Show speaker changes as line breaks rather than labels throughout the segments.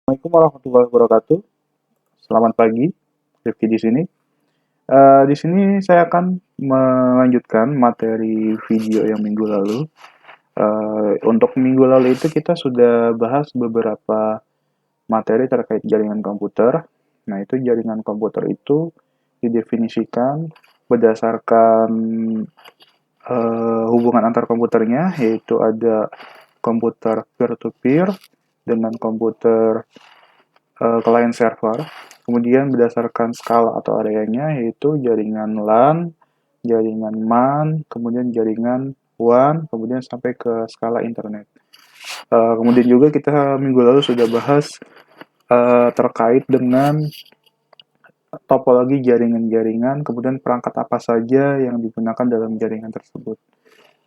Assalamualaikum warahmatullahi wabarakatuh. Selamat pagi, Rifki di sini. Di sini saya akan melanjutkan materi video yang minggu lalu. Untuk minggu lalu itu kita sudah bahas beberapa materi terkait jaringan komputer. Nah, itu jaringan komputer itu didefinisikan berdasarkan hubungan antar komputernya, yaitu ada komputer peer-to-peer dengan komputer client server. Kemudian berdasarkan skala atau areanya yaitu jaringan LAN, jaringan MAN, kemudian jaringan WAN, kemudian sampai ke skala internet. Kemudian juga kita minggu lalu sudah bahas terkait dengan topologi jaringan-jaringan, kemudian perangkat apa saja yang digunakan dalam jaringan tersebut.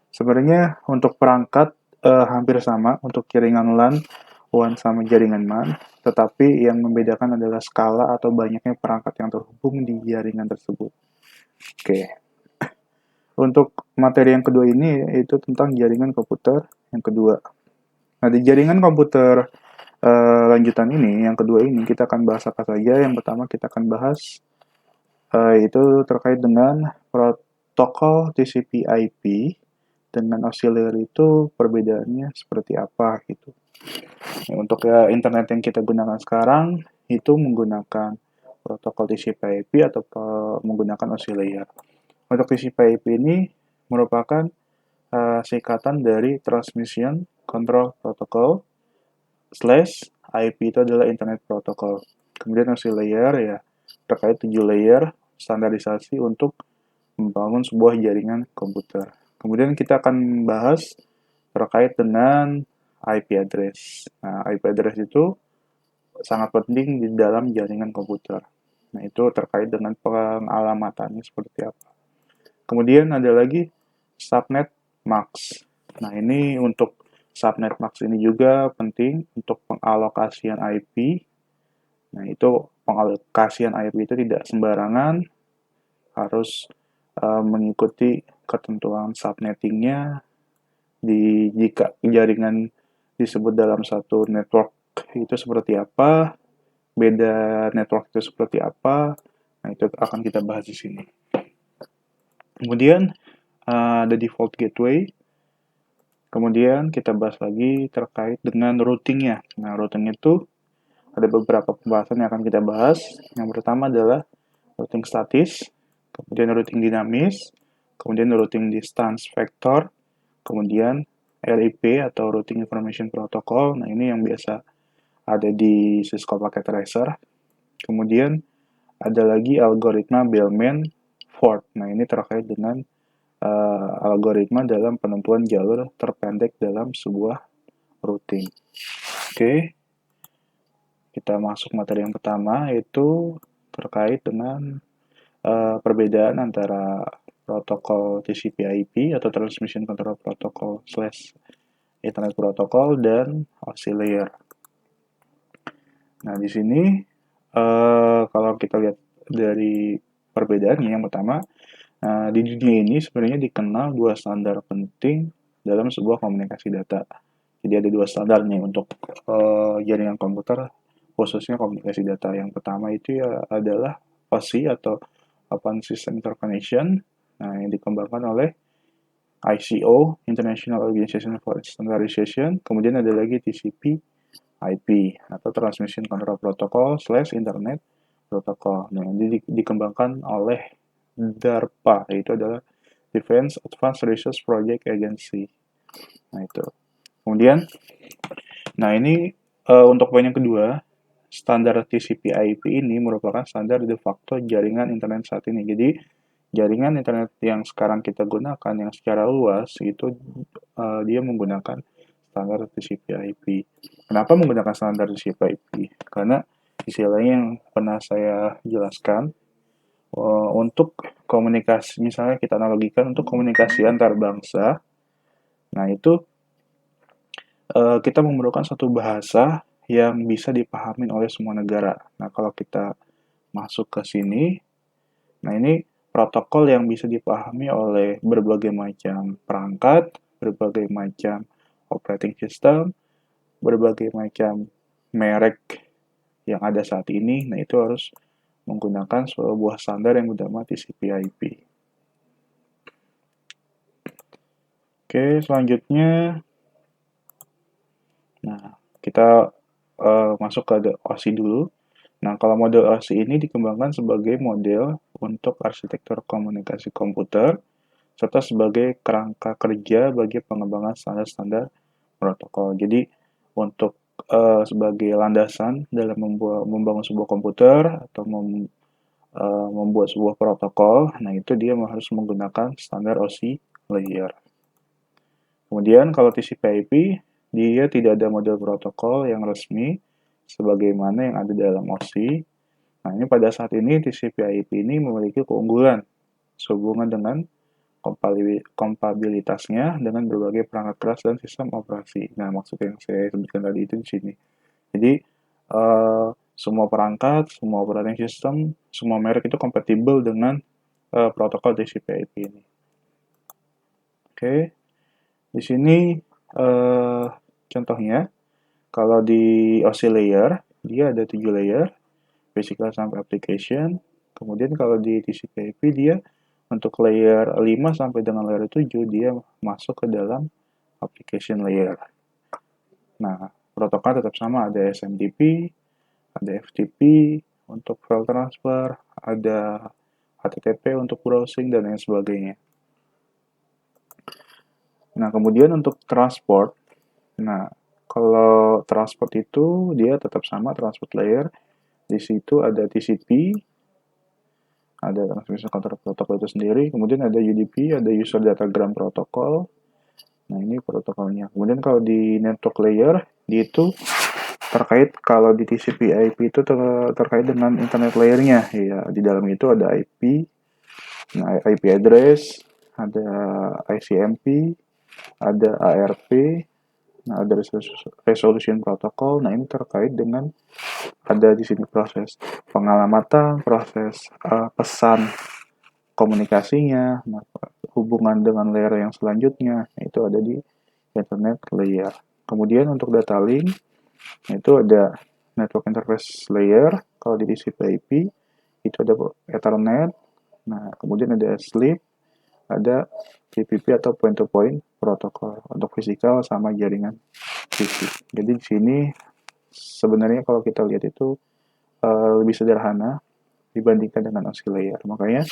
Sebenarnya untuk perangkat hampir sama untuk jaringan LAN, WAN sama jaringan MAN, tetapi yang membedakan adalah skala atau banyaknya perangkat yang terhubung di jaringan tersebut. Oke. Untuk materi yang kedua ini yaitu tentang jaringan komputer yang kedua. Nah, di jaringan komputer lanjutan ini, yang kedua ini kita akan bahas apa saja. Yang pertama kita akan bahas itu terkait dengan protokol TCP/IP dengan auxiliary itu perbedaannya seperti apa gitu. Ya, untuk internet yang kita gunakan sekarang itu menggunakan protokol TCP/IP atau menggunakan auxiliary. Untuk TCP/IP ini merupakan singkatan dari Transmission Control Protocol slash IP itu adalah Internet Protocol. Kemudian auxiliary ya terkait 7 layer standarisasi untuk membangun sebuah jaringan komputer. Kemudian kita akan bahas terkait dengan IP address. Nah, IP address itu sangat penting di dalam jaringan komputer. Nah, itu terkait dengan pengalamatannya seperti apa. Kemudian ada lagi subnet max. Nah, ini untuk subnet max ini juga penting untuk pengalokasian IP. Nah, itu pengalokasian IP itu tidak sembarangan, harus mengikuti ketentuan subnettingnya jika jaringan disebut dalam satu network itu seperti apa, beda network itu seperti apa. Nah, itu akan kita bahas di sini. Kemudian ada default gateway. Kemudian kita bahas lagi terkait dengan routingnya. Nah, routing itu ada beberapa pembahasan yang akan kita bahas. Yang pertama adalah routing statis, kemudian routing dinamis, kemudian routing distance vector, kemudian RIP atau Routing Information Protocol. Nah, ini yang biasa ada di Cisco Packet Tracer. Kemudian ada lagi algoritma Bellman-Ford. Nah, ini terkait dengan algoritma dalam penentuan jalur terpendek dalam sebuah routing. Oke, kita masuk materi yang pertama, yaitu terkait dengan perbedaan antara protokol TCP/IP atau Transmission Control Protocol slash Internet Protocol dan auxiliary. Nah, di sini kalau kita lihat dari perbedaannya, yang pertama, di dunia ini sebenarnya dikenal dua standar penting dalam sebuah komunikasi data. Jadi ada dua standar nih untuk jaringan komputer, khususnya komunikasi data. Yang pertama itu ya adalah OSI atau Open System Interconnection, nah, yang dikembangkan oleh ICO, International Organization for Standardization. Kemudian ada lagi TCP IP atau Transmission Control Protocol slash Internet Protocol. Nah, ini dikembangkan oleh DARPA, yaitu adalah Defense Advanced Research Project Agency. Nah, itu. Kemudian, nah ini untuk poin yang kedua, standar TCP/IP ini merupakan standar de facto jaringan internet saat ini. Jadi, jaringan internet yang sekarang kita gunakan yang secara luas itu dia menggunakan standar TCP/IP. Kenapa menggunakan standar TCP/IP? Karena istilahnya yang pernah saya jelaskan, untuk komunikasi, misalnya kita analogikan untuk komunikasi antar bangsa, nah itu kita memerlukan satu bahasa yang bisa dipahami oleh semua negara. Nah, kalau kita masuk ke sini, nah ini protokol yang bisa dipahami oleh berbagai macam perangkat, berbagai macam operating system, berbagai macam merek yang ada saat ini, nah itu harus menggunakan sebuah standar yang bernama TCP/IP. Oke, selanjutnya, nah kita masuk ke OSI dulu. Nah, kalau model OSI ini dikembangkan sebagai model untuk arsitektur komunikasi komputer, serta sebagai kerangka kerja bagi pengembangan standar-standar protokol. Jadi, untuk sebagai landasan dalam membangun sebuah komputer atau membuat sebuah protokol, nah itu dia harus menggunakan standar OSI layer. Kemudian kalau TCP/IP, dia tidak ada model protokol yang resmi sebagaimana yang ada dalam OSI. Nah, ini pada saat ini TCP/IP ini memiliki keunggulan sehubungan dengan kompabilitasnya dengan berbagai perangkat keras dan sistem operasi. Nah, maksud yang saya sebutkan tadi itu di sini. Jadi, semua perangkat, semua operating system, semua merek itu kompatibel dengan protokol TCP/IP ini. Oke, di sini contohnya, kalau di OSI layer, dia ada 7 layer, physical sampai application. Kemudian kalau di TCP/IP dia untuk layer 5 sampai dengan layer 7 dia masuk ke dalam application layer. Nah, protokol tetap sama, ada SMTP, ada FTP untuk file transfer, ada HTTP untuk browsing, dan lain sebagainya. Nah, kemudian untuk transport, nah, kalau transport itu dia tetap sama, transport layer. Di situ ada TCP, ada Transmission Control Protocol itu sendiri, kemudian ada UDP, ada User Datagram Protocol. Nah, ini protokolnya. Kemudian kalau di network layer, itu terkait kalau di TCP/IP itu terkait dengan internet layernya. Ya, di dalam itu ada IP, nah, IP address, ada ICMP, ada ARP, nah, ada resolution protocol. Nah, ini terkait dengan ada di sini proses pengalamatan, proses pesan komunikasinya, nah, hubungan dengan layer yang selanjutnya, itu ada di internet layer. Kemudian untuk data link, itu ada network interface layer. Kalau di TCP/IP itu ada Ethernet. Nah, kemudian ada SLIP, ada TPP atau point-to-point protokol untuk fisikal sama jaringan fisik. Jadi di sini sebenarnya kalau kita lihat itu lebih sederhana dibandingkan dengan OSI layer. Makanya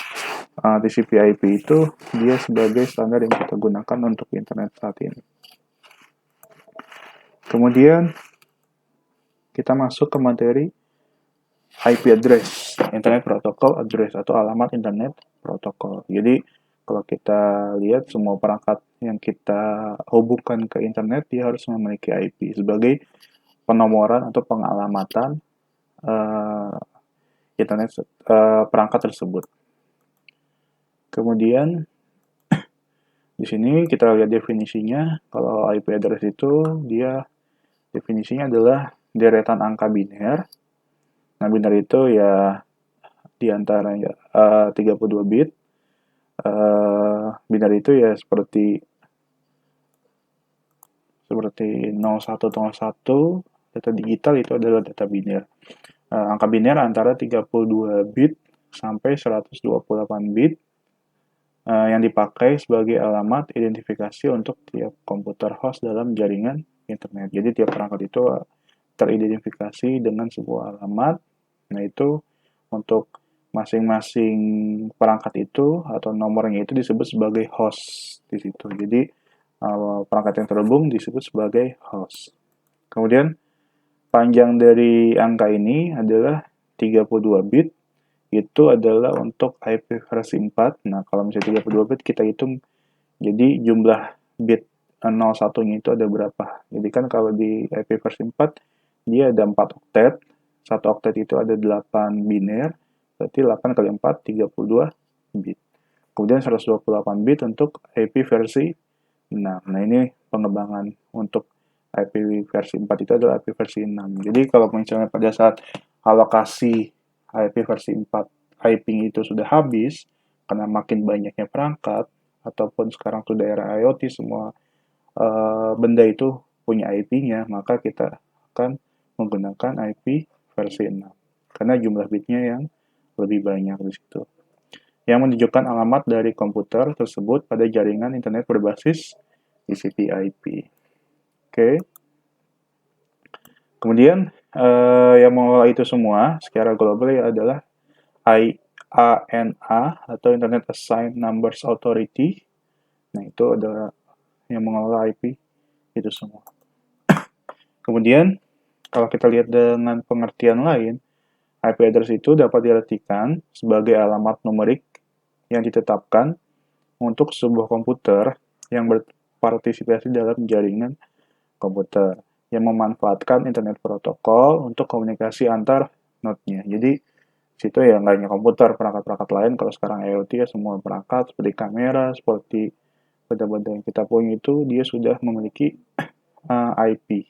TCP/IP itu dia sebagai standar yang kita gunakan untuk internet saat ini. Kemudian kita masuk ke materi IP address, Internet Protocol Address atau alamat Internet Protocol. Jadi kalau kita lihat semua perangkat yang kita hubungkan ke internet dia harus memiliki IP sebagai penomoran atau pengalamatan internet perangkat tersebut. Kemudian di sini kita lihat definisinya. Kalau IP address itu dia definisinya adalah deretan angka biner. Nah, biner itu ya di antara 32 bit. Biner itu ya seperti 0101, data digital itu adalah data biner. Angka biner antara 32 bit sampai 128 bit yang dipakai sebagai alamat identifikasi untuk tiap komputer host dalam jaringan internet. Jadi tiap perangkat itu teridentifikasi dengan sebuah alamat. Nah, itu untuk masing-masing perangkat itu atau nomornya itu disebut sebagai host di situ. Jadi perangkat yang terhubung disebut sebagai host. Kemudian panjang dari angka ini adalah 32 bit. Itu adalah untuk IP versi 4. Nah, kalau misalnya 32 bit kita hitung jadi jumlah bit 01-nya itu ada berapa. Jadi kan kalau di IP versi 4 dia ada 4 oktet. 1 oktet itu ada 8 biner. Berarti 8 kali 4 32 bit. Kemudian 128 bit untuk IP versi 6. Nah, ini pengembangan untuk IP versi 4 itu adalah IP versi 6. Jadi kalau misalnya pada saat alokasi IP versi 4 IP itu sudah habis karena makin banyaknya perangkat ataupun sekarang sudah era IoT semua benda itu punya IP-nya, maka kita akan menggunakan IP versi 6. Karena jumlah bitnya yang lebih banyak di situ. Yang menunjukkan alamat dari komputer tersebut pada jaringan internet berbasis TCP/IP. Oke. Kemudian yang mengelola itu semua secara global adalah IANA atau Internet Assigned Numbers Authority. Nah, itu adalah yang mengelola IP itu semua. Kemudian, kalau kita lihat dengan pengertian lain, IP address itu dapat diartikan sebagai alamat numerik yang ditetapkan untuk sebuah komputer yang berpartisipasi dalam jaringan komputer yang memanfaatkan internet protokol untuk komunikasi antar node-nya. Jadi, situ ya nggak hanya komputer, perangkat-perangkat lain. Kalau sekarang IoT ya semua perangkat seperti kamera, seperti benda-benda yang kita punya itu dia sudah memiliki IP,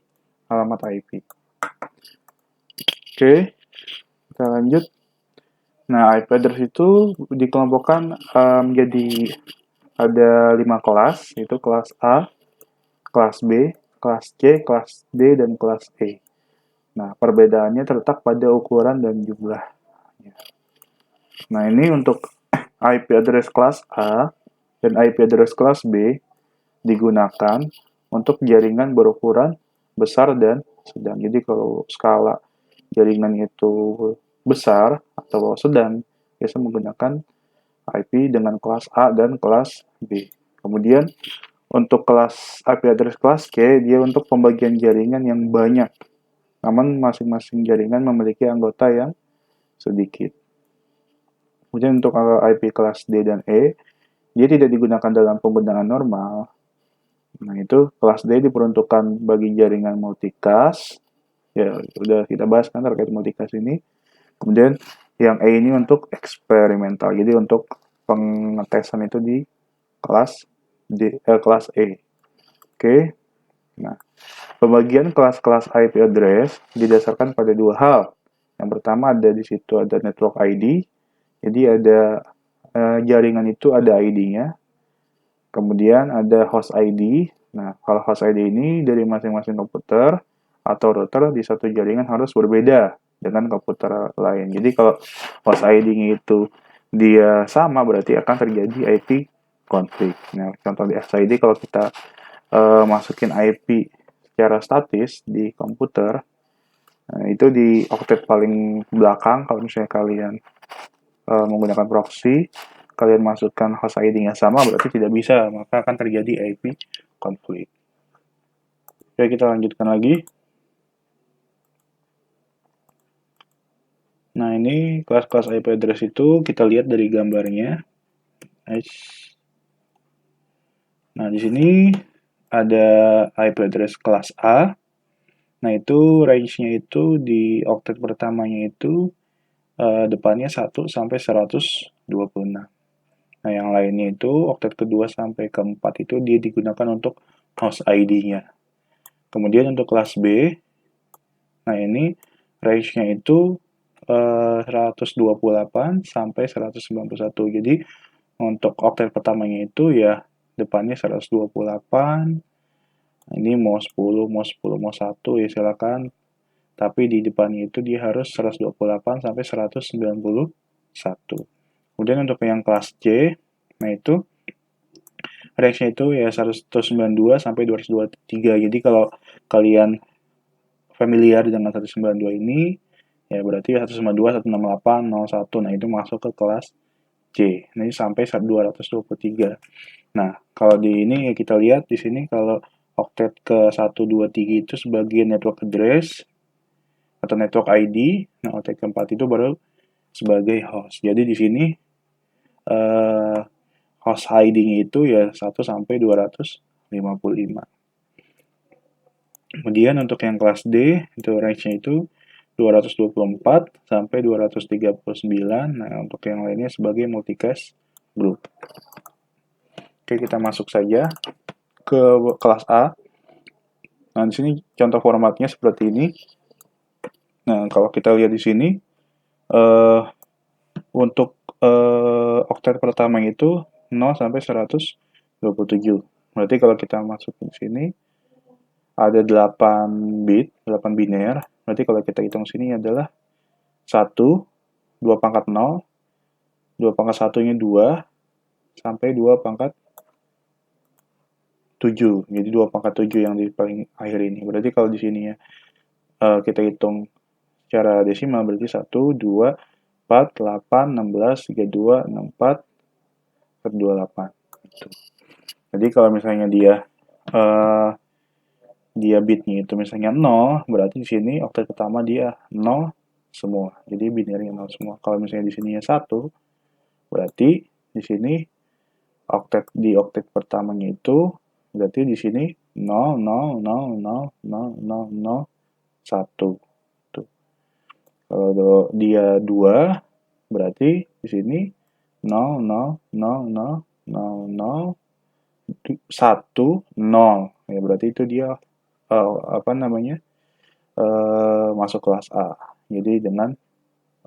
alamat IP. Oke, kita lanjut. Nah, IP address itu dikelompokkan menjadi ada 5 kelas, yaitu kelas A, kelas B, kelas C, kelas D, dan kelas E. Nah, perbedaannya terletak pada ukuran dan jumlah. Nah, ini untuk IP address kelas A dan IP address kelas B digunakan untuk jaringan berukuran besar dan sedang. Jadi kalau skala jaringan itu besar atau sedang, biasa menggunakan IP dengan kelas A dan kelas B. Kemudian untuk kelas IP address kelas C, dia untuk pembagian jaringan yang banyak. Namun masing-masing jaringan memiliki anggota yang sedikit. Kemudian untuk IP kelas D dan E, dia tidak digunakan dalam penggunaan normal. Nah, itu kelas D diperuntukkan bagi jaringan multicast. Ya, sudah kita bahas kan terkait multicast ini. Kemudian yang E ini untuk eksperimental. Jadi untuk pengetesan itu di kelas kelas E. Oke. Nah, pembagian kelas-kelas IP address didasarkan pada dua hal. Yang pertama ada di situ ada network ID. Jadi ada jaringan itu ada ID-nya. Kemudian ada host ID. Nah, kalau host ID ini dari masing-masing komputer atau router di satu jaringan harus berbeda dengan komputer lain. Jadi kalau host ID-nya itu dia sama berarti akan terjadi IP konflik. Nah, contoh di host ID kalau kita masukin IP secara statis di komputer, nah, itu di octet paling belakang kalau misalnya kalian menggunakan proxy, kalian masukkan host ID-nya sama, berarti tidak bisa, maka akan terjadi IP konflik. Oke, kita lanjutkan lagi. Nah, ini kelas-kelas IP address itu kita lihat dari gambarnya. Nah, di sini ada IP address kelas A. Nah, itu range-nya itu di octet pertamanya itu depannya 1 sampai 126. Nah, yang lainnya itu oktet kedua sampai keempat itu dia digunakan untuk host ID-nya. Kemudian untuk kelas B, nah ini range-nya itu 128 sampai 191. Jadi untuk oktet pertamanya itu ya depannya 128. Ini mau 10, mau 10, mau 1 ya silakan. Tapi di depannya itu dia harus 128 sampai 191. Kemudian untuk yang kelas C, nah itu range-nya itu ya 192 sampai 223. Jadi kalau kalian familiar dengan 192 ini, ya berarti 192, 168, 01. Nah, itu masuk ke kelas C. Nah, ini sampai 223. Nah, kalau di ini ya kita lihat di sini kalau octet ke 123 itu sebagai network address atau network ID, nah octet keempat itu baru sebagai host. Jadi di sini host ID-nya itu ya 1 sampai 255. Kemudian untuk yang kelas D, itu range-nya itu 224 sampai 239. Nah, untuk yang lainnya sebagai multicast group. Oke, kita masuk saja ke kelas A. Nah, di sini contoh formatnya seperti ini. Nah, kalau kita lihat di sini, untuk oktet pertama itu 0 sampai 127. Berarti kalau kita masuk di sini, ada 8 bit, 8 biner. Berarti kalau kita hitung sini adalah 1, 2 pangkat 0, 2 pangkat 1-nya 2, sampai 2 pangkat 7. Jadi 2 pangkat 7 yang di paling akhir ini. Berarti kalau di sini ya kita hitung secara desimal berarti 1, 2, 4, 8, 16, 32, 64, 28. Gitu. Jadi kalau misalnya dia bitnya itu misalnya 0, berarti di sini oktet pertama dia 0 semua. Jadi binary 0 semua. Kalau misalnya di sini 1, berarti di sini oktet pertamanya itu berarti di sini 0 0 0 0 0 0 0 1. Tuh. Kalau dia 2, berarti di sini 0 0 0 0 0 0 1 0. Ya berarti itu dia masuk kelas A. Jadi dengan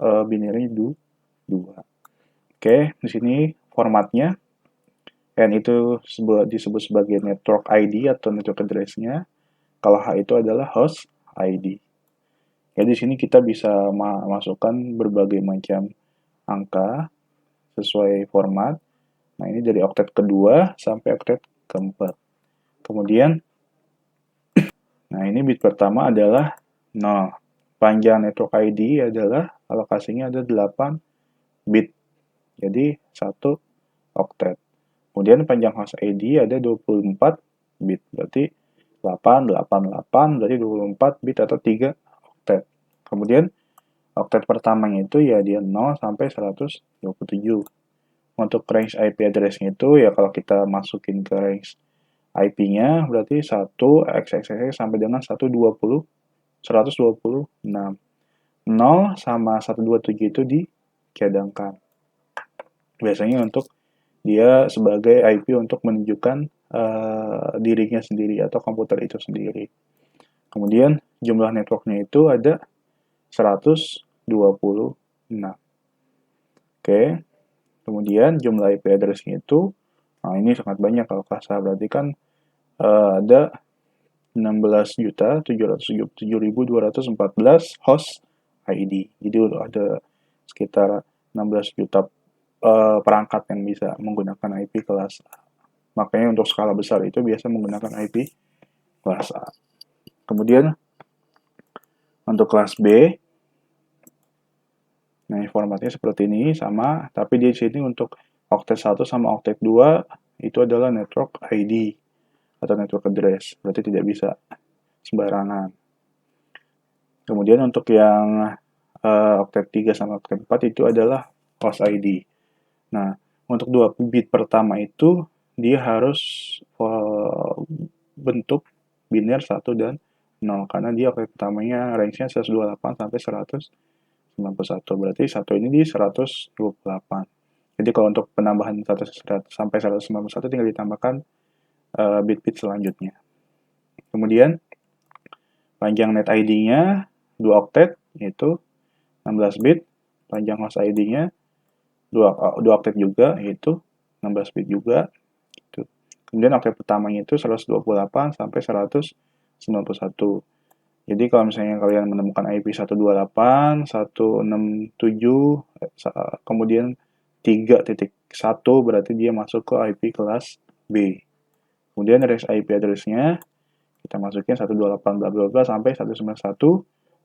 binary 2. Oke, di sini formatnya N itu disebut sebagai network ID atau network address-nya. Kalau H itu adalah host ID. Ya, di sini kita bisa masukkan berbagai macam angka sesuai format. Nah, ini dari oktet kedua sampai oktet keempat. Kemudian, nah ini bit pertama adalah 0. Panjang network ID adalah alokasinya ada 8 bit. Jadi, 1 oktet. Kemudian panjang host ID ada 24 bit. Berarti 8, 8, 8, berarti 24 bit atau 3 oktet. Kemudian oktet pertamanya itu ya dia 0 sampai 127. Untuk range IP address-nya itu ya kalau kita masukin ke range IP-nya berarti 1 XXX sampai dengan 126. 0 sama 127 itu dicadangkan. Biasanya untuk dia sebagai IP untuk menunjukkan dirinya sendiri atau komputer itu sendiri. Kemudian jumlah networknya itu ada 126. Oke. Kemudian jumlah IP address-nya itu, nah ini sangat banyak kalau kelas A, berarti kan ada 16.777.214 host ID. Jadi ada sekitar 16 juta perangkat yang bisa menggunakan IP kelas A. Makanya untuk skala besar itu biasa menggunakan IP kelas A. Kemudian untuk kelas B, nah formatnya seperti ini sama, tapi di sini untuk oktet 1 sama oktet 2 itu adalah network ID atau network address, berarti tidak bisa sembarangan. Kemudian untuk yang oktet 3 sama oktet 4 itu adalah host ID. Nah, untuk 2 bit pertama itu dia harus bentuk biner 1 dan 0 karena dia oktet pertamanya range-nya 128 sampai 191. Berarti 1 ini di 128. Jadi kalau untuk penambahan 1 sampai 191 tinggal ditambahkan bit-bit selanjutnya. Kemudian panjang net ID-nya 2 oktet yaitu 16 bit, panjang host ID-nya 2 oktet juga yaitu 16 bit juga. Gitu. Kemudian oktet pertamanya itu 128 sampai 191. Jadi kalau misalnya kalian menemukan IP 128, 167, kemudian 3.1 berarti dia masuk ke IP kelas B. Kemudian range IP address-nya kita masukin 128 bla bla bla sampai 191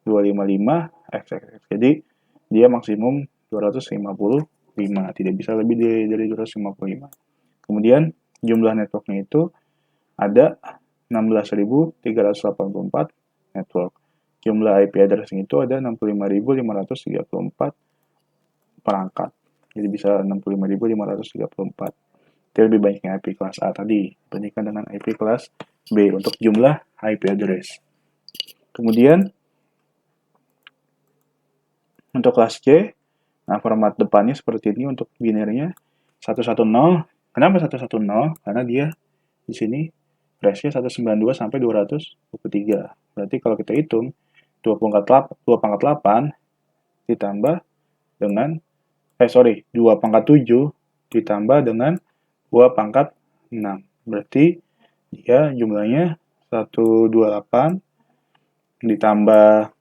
255 XXX. Jadi dia maksimum 255, tidak bisa lebih dari 255. Kemudian jumlah networknya itu ada 16.384 network. Jumlah IP address itu ada 65.534 perangkat. Jadi bisa 65.534. Itu lebih banyaknya IP kelas A tadi dibandingkan dengan IP kelas B untuk jumlah IP address. Kemudian untuk kelas C, nah format depannya seperti ini untuk binernya 110. Kenapa 110? Karena dia di sini range-nya 192 sampai 223. Berarti kalau kita hitung 2 pangkat 8 ditambah dengan 2 pangkat 7 ditambah dengan 2 pangkat 6. Berarti dia jumlahnya 128 ditambah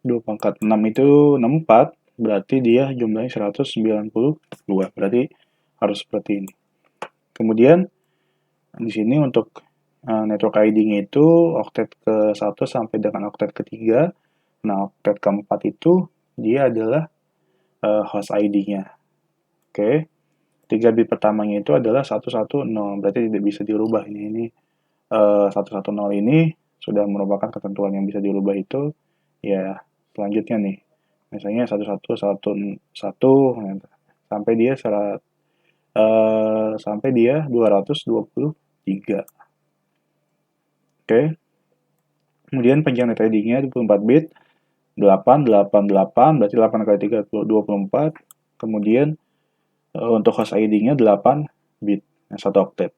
2 pangkat 6 itu 64, berarti dia jumlahnya 192. Berarti harus seperti ini. Kemudian di sini untuk network ID-nya itu oktet ke-1 sampai dengan oktet ke-3. Nah, oktet ke-4 itu dia adalah host ID-nya. Oke. 3 bit pertamanya itu adalah 110, berarti tidak bisa dirubah ini 110 ini sudah merupakan ketentuan yang bisa dirubah itu ya selanjutnya nih. Misalnya 1111 sampai dia sampai dia 223. Oke. Kemudian panjang net ID-nya 24 bit, 888 berarti 8 kali 3 24. Kemudian untuk host ID-nya 8 bit, 1 oktet.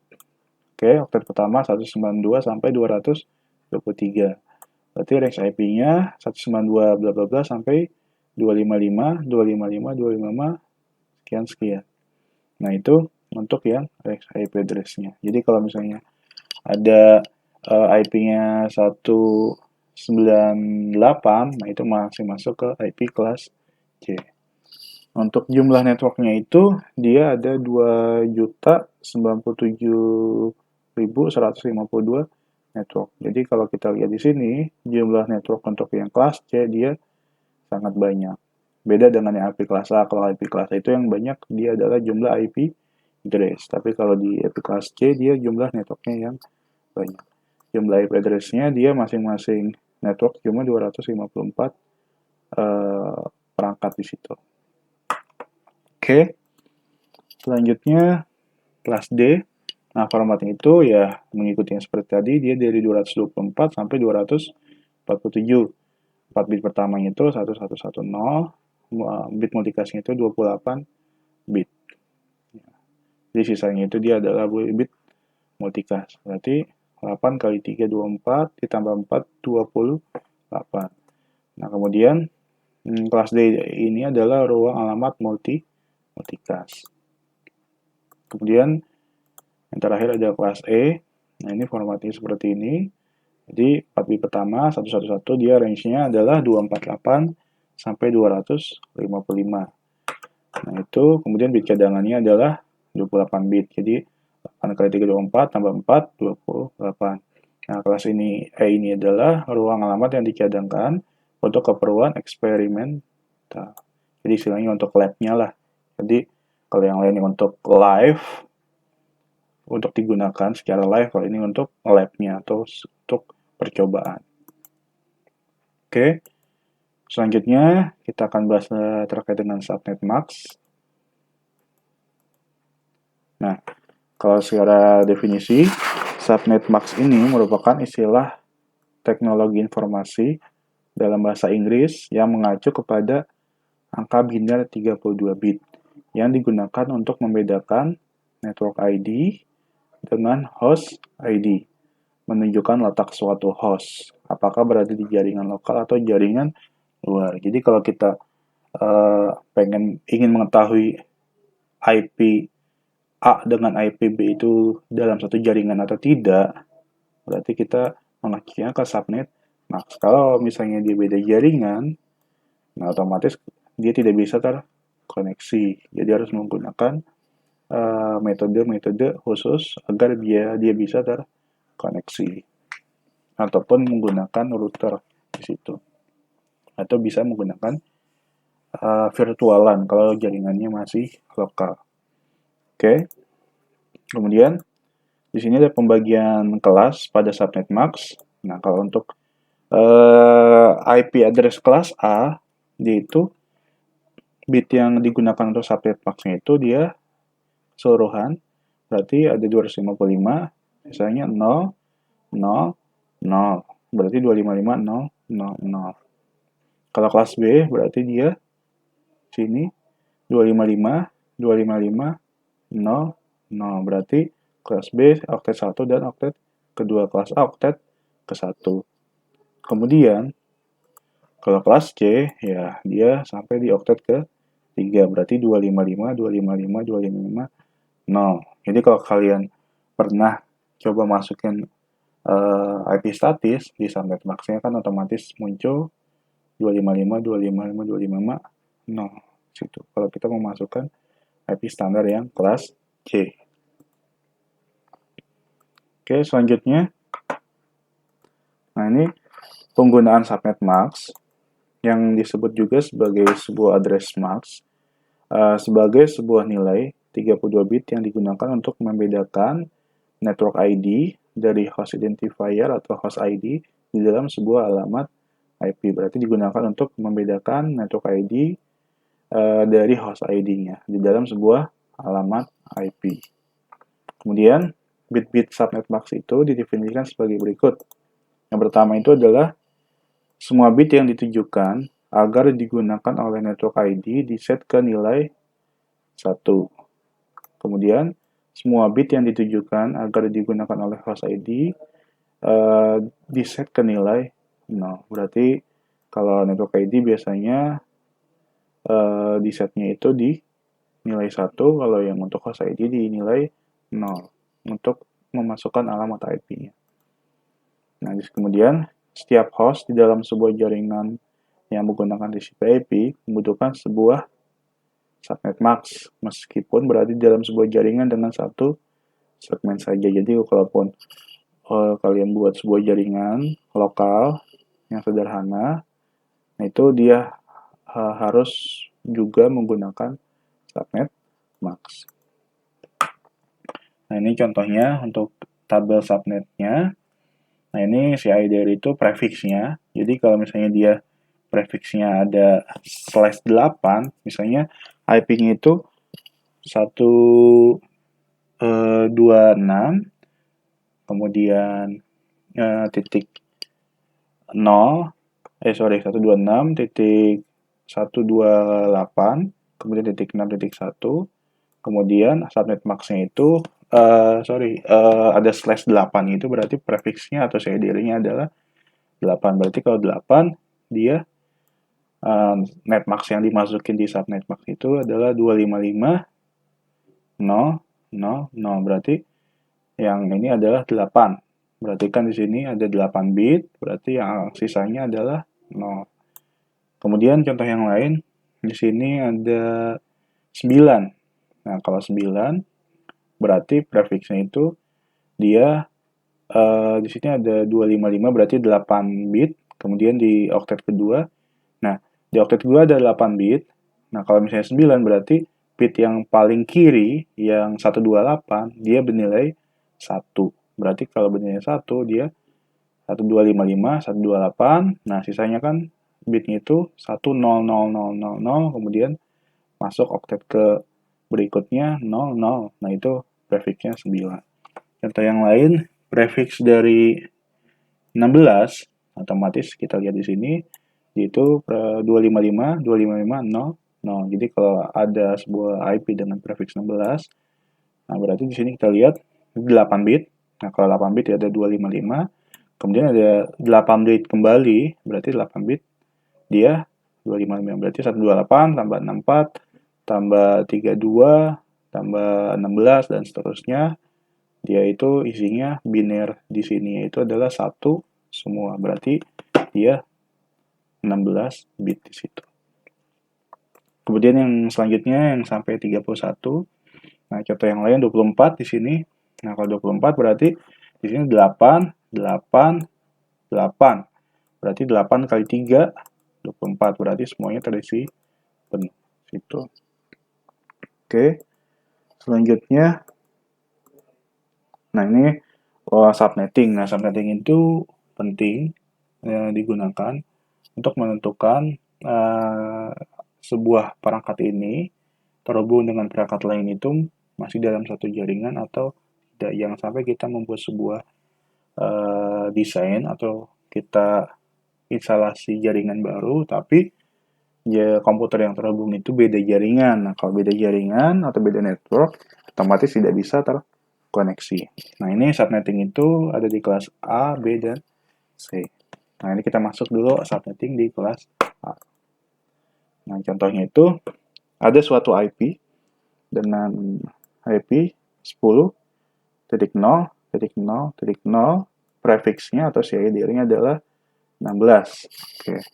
Oke, oktet pertama 192 sampai 223. Berarti range IP-nya 192 bla bla bla sampai 255, 255, 255, sekian. Nah, itu untuk yang range IP address-nya. Jadi kalau misalnya ada IP-nya 198, nah itu masih masuk ke IP kelas C. Untuk jumlah networknya itu dia ada 2.097.152 network. Jadi kalau kita lihat di sini, jumlah network untuk yang kelas C dia sangat banyak. Beda dengan yang IP kelas A. Kalau IP kelas A itu yang banyak dia adalah jumlah IP address. Tapi kalau di IP kelas C dia jumlah networknya yang banyak. Jumlah IP address-nya dia masing-masing network cuma 254 perangkat di situ. Oke. Selanjutnya kelas D. Nah, formatnya itu ya mengikuti yang seperti tadi, dia dari 224 sampai 247. 4 bit pertamanya itu 1110, bit multikastnya itu 28 bit. Jadi sisanya itu dia adalah bit multicast. Berarti 8 kali 3, 24, ditambah 4, 28. Nah, kemudian kelas D ini adalah ruang alamat multicast. Kemudian yang terakhir ada kelas E. Nah, ini formatnya seperti ini. Jadi 4 bit pertama 111 dia range-nya adalah 248 sampai 255. Nah, itu kemudian bit cadangannya adalah 28 bit. Jadi 8 kali 3 24 tambah 4 28. Nah, kelas ini E ini adalah ruang alamat yang dicadangkan untuk keperluan eksperimental. Jadi istilahnya untuk lab-nya lah. Jadi kalau yang lainnya untuk live, untuk digunakan secara live, kalau ini untuk lab-nya atau untuk percobaan. Oke, selanjutnya kita akan bahas terkait dengan subnet max. Nah, kalau secara definisi, subnet max ini merupakan istilah teknologi informasi dalam bahasa Inggris yang mengacu kepada angka biner 32 bit yang digunakan untuk membedakan network ID dengan host ID, menunjukkan letak suatu host, apakah berada di jaringan lokal atau jaringan luar. Jadi kalau kita ingin mengetahui IP A dengan IP B itu dalam satu jaringan atau tidak, berarti kita mengacunya ke subnet max. Kalau misalnya dia beda jaringan, nah otomatis dia tidak bisa terkoneksi. Jadi harus menggunakan metode-metode khusus agar dia bisa terkoneksi. Ataupun menggunakan router di situ. Atau bisa menggunakan virtualan kalau jaringannya masih lokal. Oke. Kemudian di sini ada pembagian kelas pada subnet max. Nah, kalau untuk IP address kelas A, dia itu bit yang digunakan untuk subnet max-nya itu dia keseluruhan, berarti ada 255, misalnya 0, 0, 0, berarti 255, 0, 0, 0. Kalau kelas B, berarti dia sini 255, 255, 0, 0. Berarti kelas B oktet 1 dan oktet kedua. Kelas A oktet ke-1. Kemudian, kalau kelas C, ya dia sampai di oktet ke-3. Berarti 255, 255, 255, 0. Jadi kalau kalian pernah coba masukin IP statis di subnet max-nya kan otomatis muncul 255, 255, 255, 0. Situ. Kalau kita memasukkan IP standar yang kelas C. Oke, selanjutnya. Nah, ini penggunaan subnet mask yang disebut juga sebagai sebuah address mask sebagai sebuah nilai 32 bit yang digunakan untuk membedakan network ID dari host identifier atau host ID di dalam sebuah alamat IP. Berarti digunakan untuk membedakan network ID dari host ID-nya di dalam sebuah alamat IP. Kemudian, bit-bit subnet mask itu didefinisikan sebagai berikut. Yang pertama itu adalah semua bit yang ditujukan agar digunakan oleh network ID diset ke nilai 1. Kemudian, semua bit yang ditujukan agar digunakan oleh host ID diset ke nilai 0. Berarti, kalau network ID biasanya disetnya itu di nilai 1, kalau yang untuk host ID di nilai 0 untuk memasukkan alamat IP-nya. Nah, kemudian setiap host di dalam sebuah jaringan yang menggunakan TCP IP membutuhkan sebuah subnet mask, meskipun berada di dalam sebuah jaringan dengan satu segmen saja. Jadi, kalaupun kalian buat sebuah jaringan lokal yang sederhana, nah itu dia harus juga menggunakan subnet mask. Nah, ini contohnya untuk tabel subnetnya. Nah, ini CIDR itu prefixnya. Jadi, kalau misalnya dia prefixnya ada /8, misalnya IP-nya itu 126, kemudian titik 0, 126 titik 128, kemudian titik 6.1, kemudian subnet max-nya itu ada /8 itu berarti prefixnya atau CIDR-nya adalah 8. Berarti kalau 8 dia netmax yang dimasukin di subnet max itu adalah 255.0.0.0. Berarti yang ini adalah 8. Berarti kan di sini ada 8 bit, berarti yang sisanya adalah 0. Kemudian contoh yang lain, di sini ada 9. Nah, kalau 9 berarti prefixnya itu dia di sini ada 255 berarti 8 bit, kemudian di oktet kedua. Nah, di oktet kedua ada 8 bit. Nah, kalau misalnya 9 berarti bit yang paling kiri yang 128 dia bernilai 1. Berarti kalau bernilai 1 dia 1255, 128. Nah, sisanya kan bitnya itu 1000000, kemudian masuk oktet ke berikutnya 00. Nah, itu prefixnya 9. Contoh yang lain, prefix dari 16, otomatis kita lihat di sini, yaitu 255, 255, 0. Jadi kalau ada sebuah IP dengan prefix 16, nah berarti di sini kita lihat 8 bit. Nah, kalau 8 bit ada 255, kemudian ada 8 bit kembali, berarti 8 bit dia 255, berarti 128 tambah 64 tambah 32 tambah 16 dan seterusnya. Dia itu isinya biner di sini, yaitu adalah 1 semua. Berarti dia 16 bit di situ. Kemudian yang selanjutnya yang sampai 31. Nah, contoh yang lain 24 di sini. Nah, kalau 24 berarti di sini 8, 8, 8. Berarti 8 kali 3, 24. Berarti semuanya terisi penuh. Situ. Oke. Selanjutnya, nah ini subnetting. Nah, subnetting itu penting digunakan untuk menentukan sebuah perangkat ini terhubung dengan perangkat lain itu masih dalam satu jaringan atau tidak. Jangan sampai kita membuat sebuah desain atau kita instalasi jaringan baru, tapi ya komputer yang terhubung itu beda jaringan. Nah, kalau beda jaringan atau beda network, otomatis tidak bisa terkoneksi. Nah, ini subnetting itu ada di kelas A, B, dan C. Nah, ini kita masuk dulu subnetting di kelas A. Nah, contohnya itu ada suatu IP dengan IP 10.0.0.0, prefixnya atau CIDR-nya adalah 16. Oke.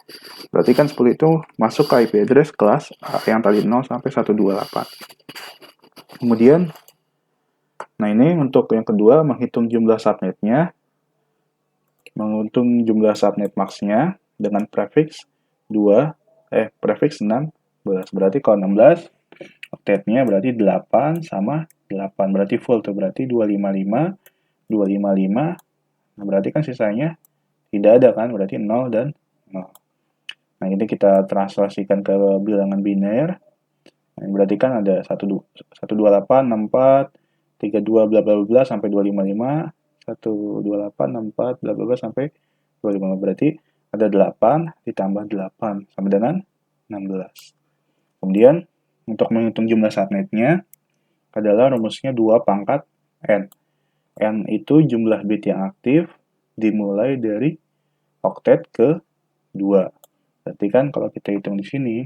Berarti kan 10 itu masuk ke IP address kelas yang tadi 0 sampai 128. Kemudian, nah ini untuk yang kedua, menghitung jumlah subnetnya, menghitung jumlah subnet max-nya dengan prefix 16. Berarti kalau 16, oktetnya berarti 8 sama 8. Berarti full tuh, berarti 255, 255. Nah, berarti kan sisanya tidak ada kan, berarti 0 dan 0. Nah, ini kita translasikan ke bilangan biner. Nah, berarti kan ada 128, 64, 32, bla bla bla sampai 255, 128, 64, bla bla bla sampai 255. Berarti ada 8 ditambah 8 sama dengan 16. Kemudian, untuk menghitung jumlah subnetnya adalah rumusnya 2 pangkat N. N itu jumlah bit yang aktif dimulai dari oktet ke 2. Berarti kan kalau kita hitung di sini,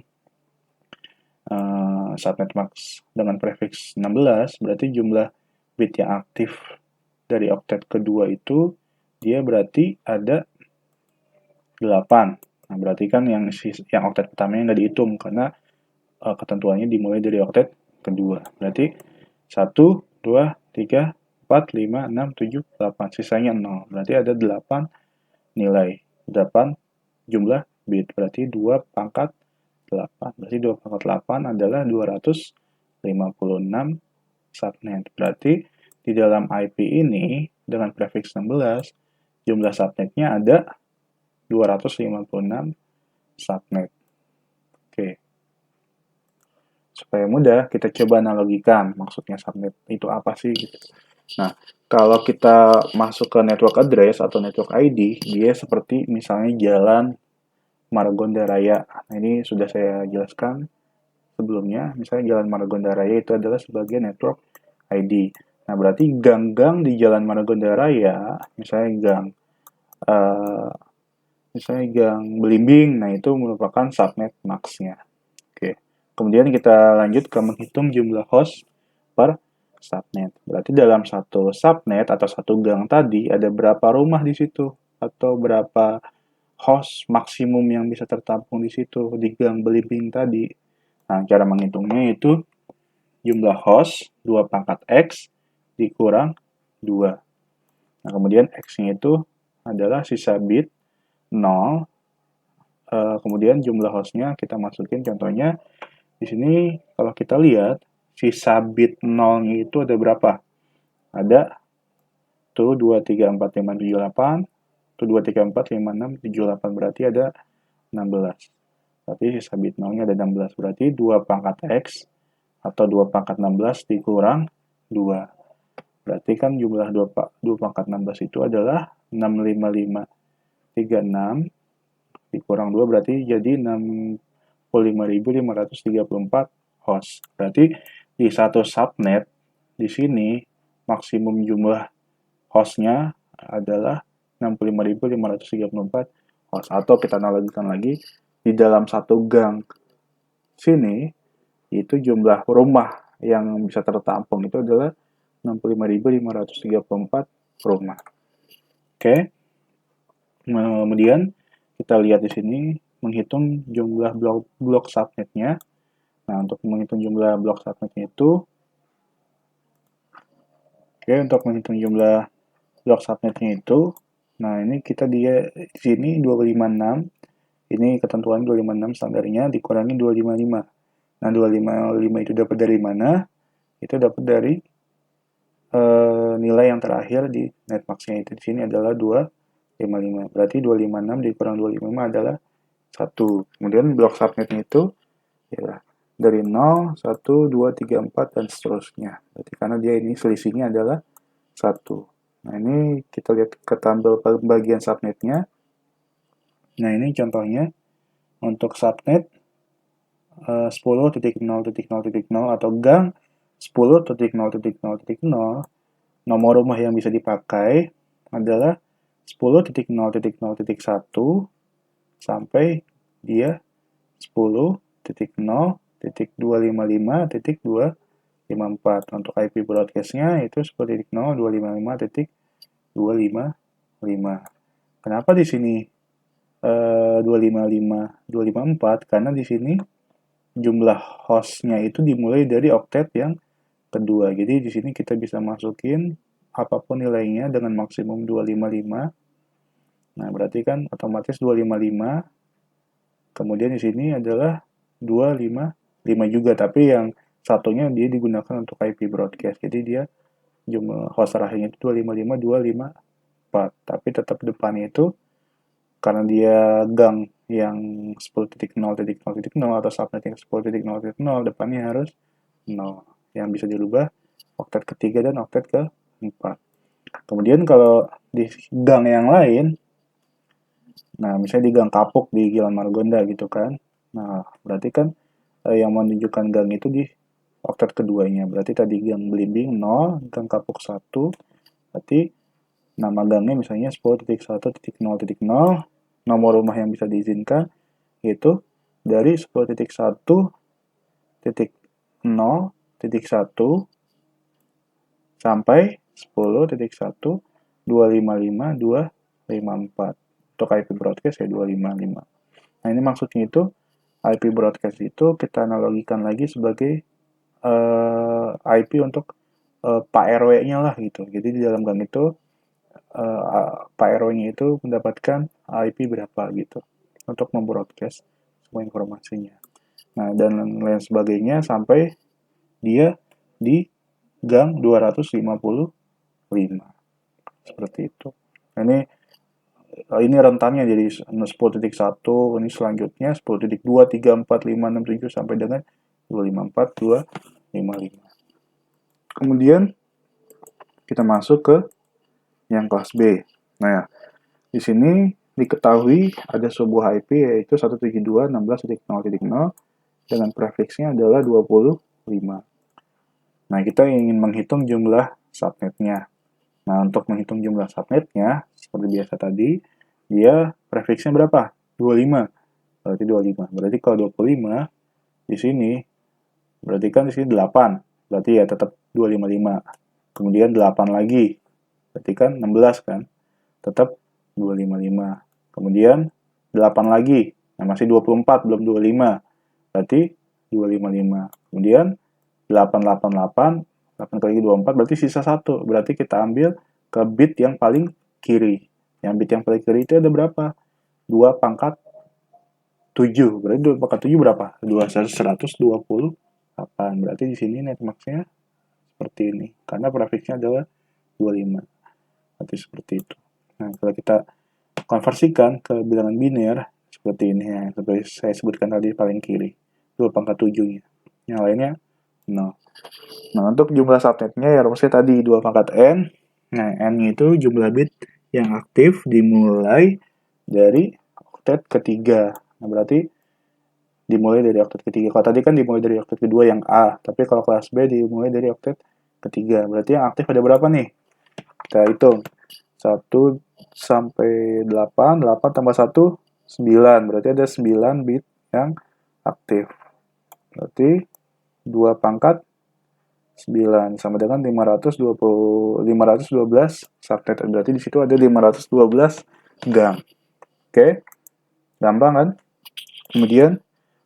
subnet max dengan prefix 16, berarti jumlah bit yang aktif dari oktet kedua itu, dia berarti ada 8. Nah, berarti kan yang oktet pertamanya nggak dihitung, karena ketentuannya dimulai dari oktet kedua. Berarti 1, 2, 3, 4, 5, 6, 7, 8. Sisanya 0. Berarti ada 8 nilai. 8 jumlah bit. Berarti 2 pangkat 8. Berarti 2 pangkat 8 adalah 256 subnet. Berarti di dalam IP ini dengan prefix 16, jumlah subnetnya ada 256 subnet. Oke. Supaya mudah, kita coba analogikan maksudnya subnet itu apa sih gitu. Nah, kalau kita masuk ke network address atau network ID, dia seperti misalnya jalan Margonda Raya. Nah, ini sudah saya jelaskan sebelumnya. Misalnya jalan Margonda Raya itu adalah sebagai network ID. Nah, berarti gang-gang di jalan Margonda Raya, misalnya uh, gang Belimbing, nah itu merupakan subnet max-nya. Oke. Kemudian kita lanjut ke menghitung jumlah host per subnet. Berarti dalam satu subnet atau satu gang tadi ada berapa rumah di situ atau berapa host maksimum yang bisa tertampung di situ di gang Belimbing tadi. Nah, cara menghitungnya itu jumlah host 2 pangkat X dikurang 2. Nah, kemudian X-nya itu adalah sisa bit 0. Kemudian jumlah hostnya kita masukin contohnya di sini kalau kita lihat sisa bit 0-nya itu ada berapa? Ada tuh 2, 3, 4, 5, 7, 8. Tuh 2, 3, 4, 5, 6, 7, 8. Berarti ada 16. Berarti sisa bit 0-nya ada 16. Berarti 2 pangkat X atau 2 pangkat 16 dikurang 2. Berarti kan jumlah 2 pangkat 16 itu adalah 65536 dikurang 2 berarti jadi 65.534 host. Berarti di satu subnet di sini maksimum jumlah hostnya adalah 65.534 host. Atau kita analogikan lagi, di dalam satu gang sini itu jumlah rumah yang bisa tertampung itu adalah 65.534 rumah. Oke. Kemudian kita lihat di sini menghitung jumlah blok subnetnya. Nah, untuk menghitung jumlah blok subnetnya itu, untuk menghitung jumlah blok subnetnya itu, nah ini kita di sini 256, ini ketentuan 256 standarnya dikurangi 255. Nah, 255 itu dapat dari mana? Itu dapat dari nilai yang terakhir di netmax-nya itu di sini adalah 255. Berarti 256 dikurang 255 adalah 1. Kemudian blok subnetnya itu ya dari 0, 1, 2, 3, 4 dan seterusnya. Berarti karena dia ini selisihnya adalah 1. Nah, ini kita lihat ke tabel pembagian subnetnya. Nah, ini contohnya untuk subnet 10.0.0.0 atau gang 10.0.0.0, nomor rumah yang bisa dipakai adalah 10.0.0.1 sampai dia 10.0.255.254. Untuk IP broadcast-nya itu 10.0.255.255. Kenapa di sini 255, karena di sini jumlah hostnya itu dimulai dari oktet yang kedua. Jadi di sini kita bisa masukin apapun nilainya dengan maksimum 255. Nah, berarti kan otomatis 255. Kemudian di sini adalah 255 juga, tapi yang satunya dia digunakan untuk IP broadcast. Jadi dia jumlah host terakhirnya itu 255, 254. Tapi tetap depannya itu karena dia gang yang 10.0.0.0 atau subnet yang 10.0.0, depannya harus 0. Yang bisa dirubah oktet ketiga dan oktet keempat. Kemudian kalau di gang yang lain, nah misalnya di gang Kapuk di Gilan Margonda gitu kan, nah berarti kan yang menunjukkan gang itu di oktet keduanya. Berarti tadi gang Belimbing 0, gang Kapuk 1, berarti nama gangnya misalnya 10.1.0.0, nomor rumah yang bisa diizinkan itu dari 10.1.0.1 sampai 10.1.255.254. Untuk IP broadcast ya 255. Nah, ini maksudnya itu IP broadcast itu kita analogikan lagi sebagai IP untuk Pak RW-nya lah gitu. Jadi di dalam gang itu Pak RW-nya itu mendapatkan IP berapa gitu untuk membroadcast semua informasinya. Nah, dan lain sebagainya sampai dia di gang 255. Seperti itu. Nah, ini rentannya jadi 10.1, ini selanjutnya 10.2, 3, 4, 5, 6, 7 sampai dengan 254, 255. Kemudian kita masuk ke yang kelas B. Nah, di sini diketahui ada sebuah IP yaitu 172.16.0.0 dengan prefixnya adalah 25. Nah, kita ingin menghitung jumlah subnetnya. Nah, untuk menghitung jumlah subnetnya, seperti biasa tadi, dia prefixnya berapa? 25. Berarti 25. Berarti kalau 25, di sini, berarti kan di sini 8. Berarti ya tetap 255. Kemudian 8 lagi. Berarti kan 16 kan? Tetap 255. Kemudian 8 lagi. Nah, masih 24, belum 25. Berarti 255. Kemudian 888, 8 kali 24 berarti sisa 1. Berarti kita ambil ke bit yang paling kiri. Yang bit yang paling kiri itu ada berapa? 2 pangkat 7. Berarti 2 pangkat 7 berapa? 128. Berarti di sini netmaxnya seperti ini. Karena prefixnya adalah 25. Berarti seperti itu. Nah, kalau kita konversikan ke bilangan biner, seperti ini ya. Seperti saya sebutkan tadi paling kiri. 2 pangkat 7-nya. Yang lainnya 0. Nah, untuk jumlah subnetnya ya rumusnya tadi 2 pangkat N. Nah, N itu jumlah bit yang aktif dimulai dari oktet ketiga. Nah, berarti dimulai dari oktet ketiga. Kalau tadi kan dimulai dari oktet kedua yang A, tapi kalau kelas B dimulai dari oktet ketiga. Berarti yang aktif ada berapa nih? Kita hitung. 1 sampai 8, 8 tambah 1, 9. Berarti ada 9 bit yang aktif. Berarti 2 pangkat 9 sama dengan 512 subnet. Berarti di situ ada 512 gang. Oke, gampang kan? Kemudian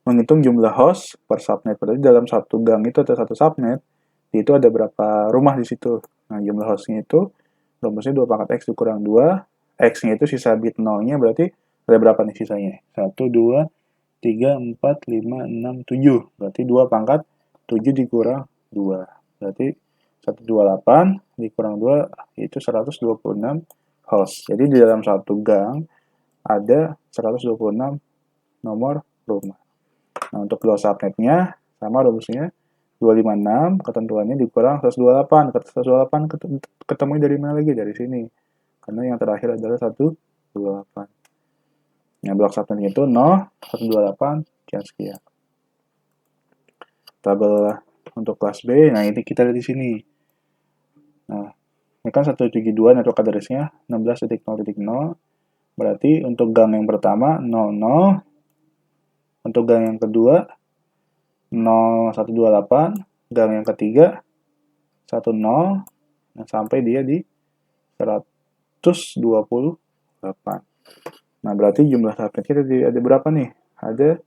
menghitung jumlah host per subnet. Berarti dalam satu gang itu ada satu subnet, itu ada berapa rumah di situ. Nah, jumlah hostnya itu rumusnya 2 pangkat X dikurang 2. X-nya itu sisa bit 0-nya berarti ada berapa nih sisanya? 1, 2, 3, 4, 5, 6, 7. Berarti 2 pangkat 7 dikurang 2. Berarti 128 dikurang 2 itu 126 host. Jadi di dalam satu gang ada 126 nomor rumah. Nah, untuk dua subnetnya sama rumusnya 256 ketentuannya dikurang 128. 128 ketemu dari mana lagi? Dari sini. Karena yang terakhir adalah 128. Nah, blok subnetnya itu 0, 128, sekian. Tabel untuk kelas B, nah ini kita lihat di sini. Nah, ini kan 172 network address-nya 16.0.0. Berarti untuk gang yang pertama 00, untuk gang yang kedua 0128, gang yang ketiga 10, nah sampai dia di 128. Nah, berarti jumlah subnet kita ada berapa nih? Ada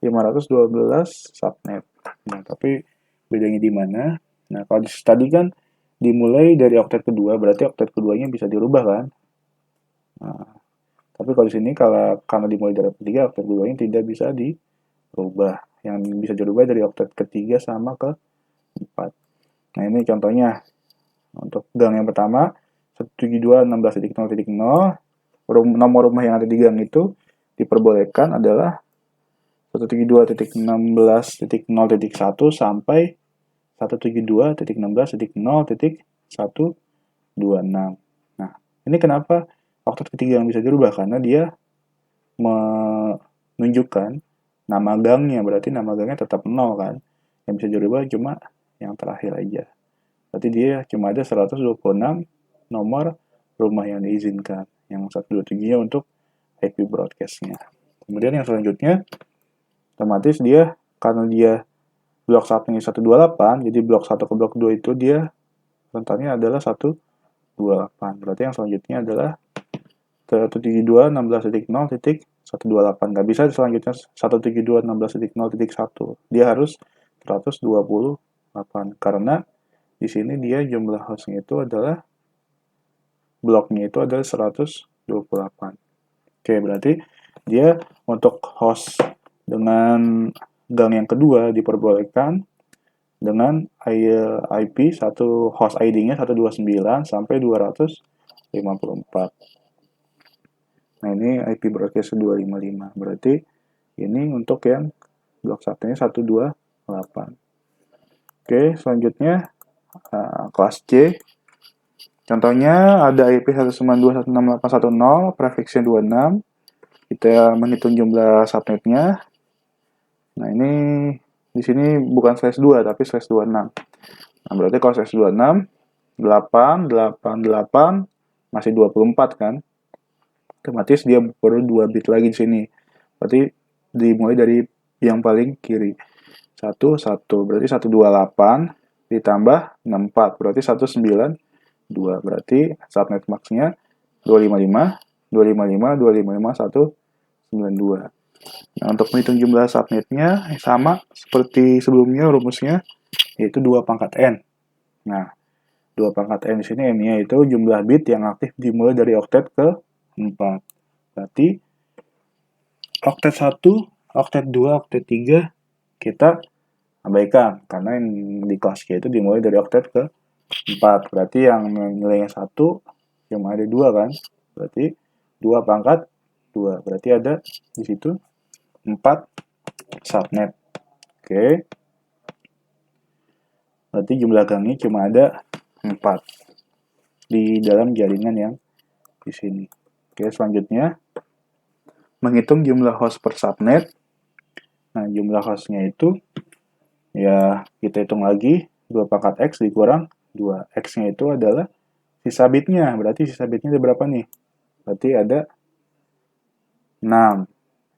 512 subnet. Nah, tapi bedanya di mana? Nah, kalau tadi kan dimulai dari oktet kedua, berarti oktet keduanya bisa dirubah kan? Nah, tapi kalau di sini karena dimulai dari oktet ketiga, oktet keduanya tidak bisa dirubah. Yang bisa dirubah dari oktet ketiga sama ke 4. Nah, ini contohnya. Untuk gang yang pertama, 172.16.0.0, nomor rumah yang ada di gang itu diperbolehkan adalah 172.16.0.1 sampai 172.16.0.126. Nah, ini kenapa oktet ketiga yang bisa dirubah? Karena dia menunjukkan nama gangnya, berarti nama gangnya tetap 0 kan. Yang bisa dirubah cuma yang terakhir aja. Berarti dia cuma ada 126 nomor rumah yang diizinkan. Yang 127-nya untuk IP broadcast-nya. Kemudian yang selanjutnya, otomatis dia, karena dia blok 1 ini 128, jadi blok 1 ke blok 2 itu dia rentannya adalah 128. Berarti yang selanjutnya adalah 172.16.0.128. Nggak bisa selanjutnya 172.16.0.1. Dia harus 128. Karena di sini dia jumlah hostnya itu adalah bloknya itu adalah 128. Oke, berarti dia untuk host dengan gang yang kedua diperbolehkan dengan IP satu host ID-nya 129 sampai 254. Nah, ini IP broadcast 255. Berarti ini untuk yang blok satunya 128. Oke, selanjutnya kelas C. Contohnya ada IP 192.168.1.0, prefixnya 26. Kita menghitung jumlah subnetnya. Nah, ini di sini bukan slash 2 tapi slash 26. Nah, berarti kalau slash 26 8 8 8 masih 24 kan? Otomatis dia perlu 2 bit lagi di sini. Berarti dimulai dari yang paling kiri. 1 1 berarti 128 ditambah 64 berarti 192. Berarti subnet max-nya 255 255 255 192. Nah, untuk menghitung jumlah subnetnya sama seperti sebelumnya rumusnya, yaitu 2 pangkat N. Nah, 2 pangkat N di sini N-nya itu jumlah bit yang aktif dimulai dari oktet ke 4. Berarti oktet 1, oktet 2, oktet 3 kita abaikan. Karena yang di kelas K itu dimulai dari oktet ke 4. Berarti yang nilainya 1 cuma ada 2 kan? Berarti 2 pangkat 2. Berarti ada di situ 4 subnet. Oke. Berarti jumlah gangnya cuma ada 4 di dalam jaringan yang di sini. Oke, selanjutnya menghitung jumlah host per subnet. Nah, jumlah hostnya itu ya kita hitung lagi 2 pangkat X dikurang 2. X-nya itu adalah sisa bitnya. Berarti sisa bitnya ada berapa nih? Berarti ada 6.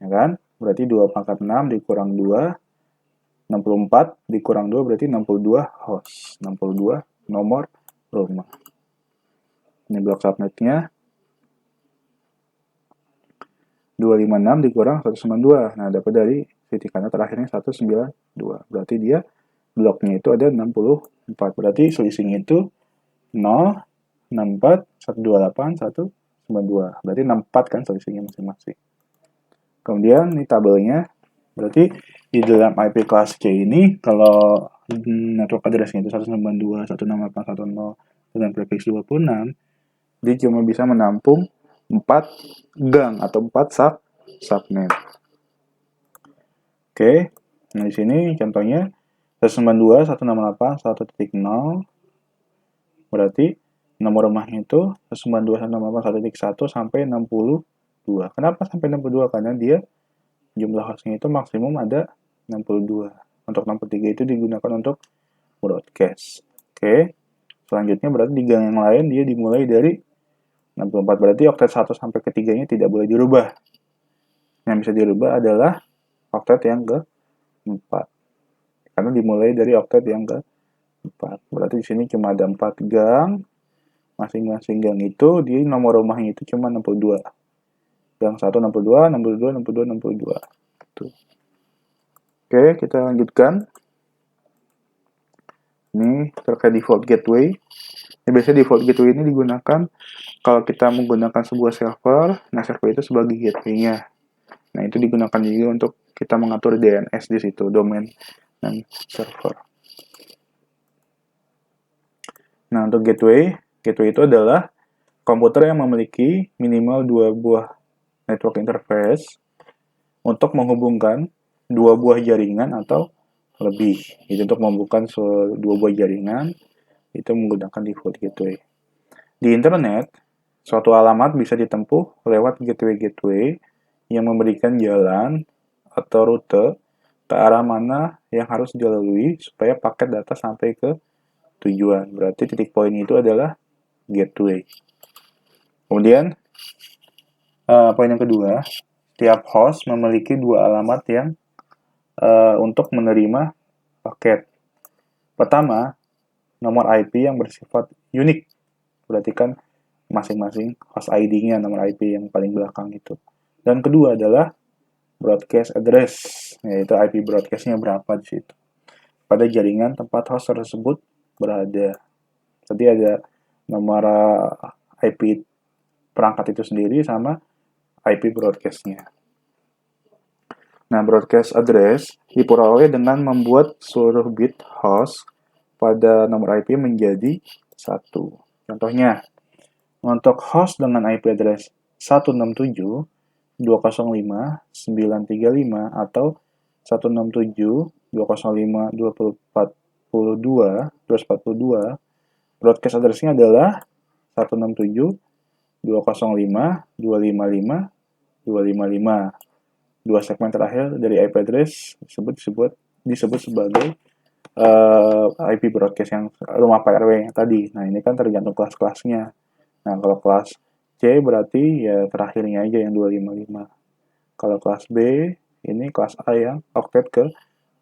Ya kan? Berarti 2 pangkat 6 dikurang 2. 64 dikurang 2 berarti 62 host. 62 nomor rumah. Ini blok subnetnya. 256 dikurang 192. Nah, dapat dari titik kanan terakhirnya 192. Berarti dia bloknya itu ada 64. Berarti selisihnya itu 0, 64, 128, 192. Berarti 64 kan selisihnya masing-masing. Kemudian ini tabelnya. Berarti di dalam IP kelas C ini kalau network address-nya itu 192.168.1.0 dengan prefix 26, dia cuma bisa menampung 4 gang atau 4 subnet. Oke. Nah, di sini contohnya 192.168.1.0 berarti nomor rumahnya itu 192.168.1.1 sampai 62. Kenapa sampai 62? Karena dia jumlah hostnya itu maksimum ada 62. Untuk 63 itu digunakan untuk broadcast. Oke. Selanjutnya berarti di gang yang lain dia dimulai dari 64. Berarti oktet 1 sampai ketiganya tidak boleh dirubah. Yang bisa dirubah adalah oktet yang ke-4. Karena dimulai dari oktet yang ke-4. Berarti di sini cuma ada 4 gang. Masing-masing gang itu di nomor rumahnya itu cuma 62. Yang 162, 62, 62, 62. Tuh. Oke, kita lanjutkan. Ini terkait default gateway. Biasanya default gateway ini digunakan kalau kita menggunakan sebuah server. Nah, server itu sebagai gateway-nya. Nah, itu digunakan juga untuk kita mengatur DNS di situ, domain dan server. Nah, untuk gateway itu adalah komputer yang memiliki minimal 2 buah network interface untuk menghubungkan 2 buah jaringan atau lebih. Itu untuk membuka 2 buah jaringan, itu menggunakan default gateway. Di internet, suatu alamat bisa ditempuh lewat gateway-gateway yang memberikan jalan atau rute ke arah mana yang harus dilalui supaya paket data sampai ke tujuan. Berarti titik poin itu adalah gateway. Kemudian, poin yang kedua, tiap host memiliki 2 alamat yang untuk menerima paket. Pertama, nomor IP yang bersifat unik. Berarti kan masing-masing host ID-nya, nomor IP yang paling belakang itu. Dan kedua adalah broadcast address, yaitu IP broadcast-nya berapa di situ. Pada jaringan tempat host tersebut berada. Jadi ada nomor IP perangkat itu sendiri sama IP broadcast-nya. Nah, broadcast address diperoleh dengan membuat seluruh bit host pada nomor IP menjadi 1. Contohnya, untuk host dengan IP address 167.205.935 atau 167.205.242, broadcast address-nya adalah 167.205.255.255. 2 segmen terakhir dari IP address disebut sebagai IP broadcast yang rumah PRW yang tadi. Nah, ini kan tergantung kelas-kelasnya. Nah, kalau kelas C berarti ya terakhirnya aja yang 255. Kalau kelas B, ini kelas A yang oktet ke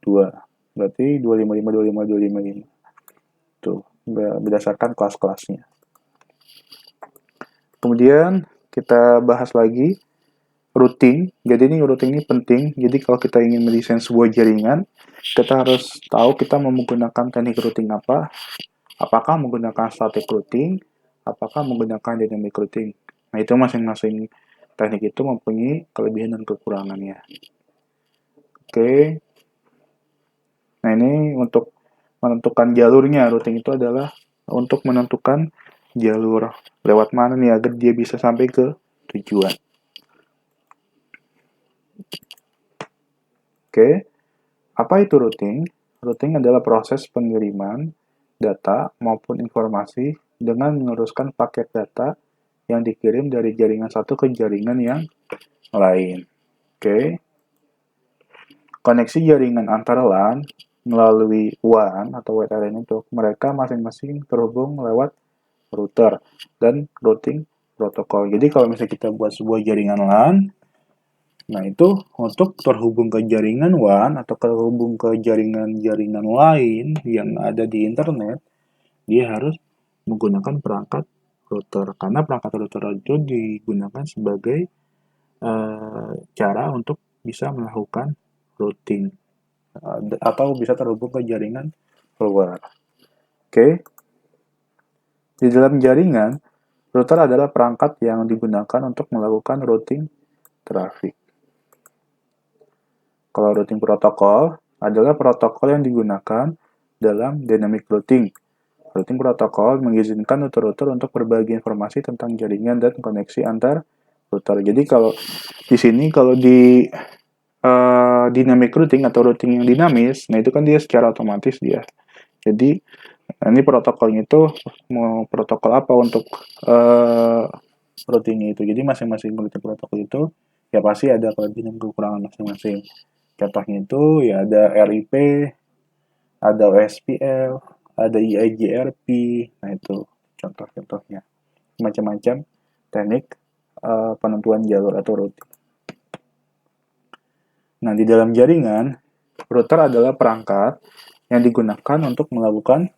2. Berarti 255, 255, 255. Tuh, berdasarkan kelas-kelasnya. Kemudian kita bahas lagi routing. Jadi ini routing ini penting. Jadi kalau kita ingin mendesain sebuah jaringan, kita harus tahu kita mau menggunakan teknik routing apa. Apakah menggunakan static routing, apakah menggunakan dynamic routing. Nah, itu masing-masing teknik itu mempunyai kelebihan dan kekurangannya. Oke. Nah, ini untuk menentukan jalurnya. Routing itu adalah untuk menentukan jalur lewat mana nih agar dia bisa sampai ke tujuan. Oke, apa itu routing? Routing adalah proses pengiriman data maupun informasi dengan meneruskan paket data yang dikirim dari jaringan satu ke jaringan yang lain. Oke, koneksi jaringan antara LAN melalui WAN atau Wide Area Network, mereka masing-masing terhubung lewat router dan routing protokol. Jadi kalau misalnya kita buat sebuah jaringan LAN, nah, itu untuk terhubung ke jaringan WAN atau terhubung ke jaringan-jaringan lain yang ada di internet, dia harus menggunakan perangkat router. Karena perangkat router itu digunakan sebagai cara untuk bisa melakukan routing atau bisa terhubung ke jaringan luar. Oke. Di dalam jaringan, router adalah perangkat yang digunakan untuk melakukan routing traffic. Kalau routing protokol adalah protokol yang digunakan dalam dynamic routing. Routing protokol mengizinkan router-router untuk berbagi informasi tentang jaringan dan koneksi antar router. Jadi kalau di sini, kalau di dynamic routing atau routing yang dinamis, nah itu kan dia secara otomatis dia. Jadi ini protokolnya itu mau protokol apa untuk routingnya itu. Jadi masing-masing routing protokol itu ya pasti ada kelebihan dan kekurangan masing-masing. Contohnya itu ya ada RIP, ada OSPF, ada EIGRP. Nah, itu contoh-contohnya. Macam-macam teknik penentuan jalur atau routing. Nah, di dalam jaringan, router adalah perangkat yang digunakan untuk melakukan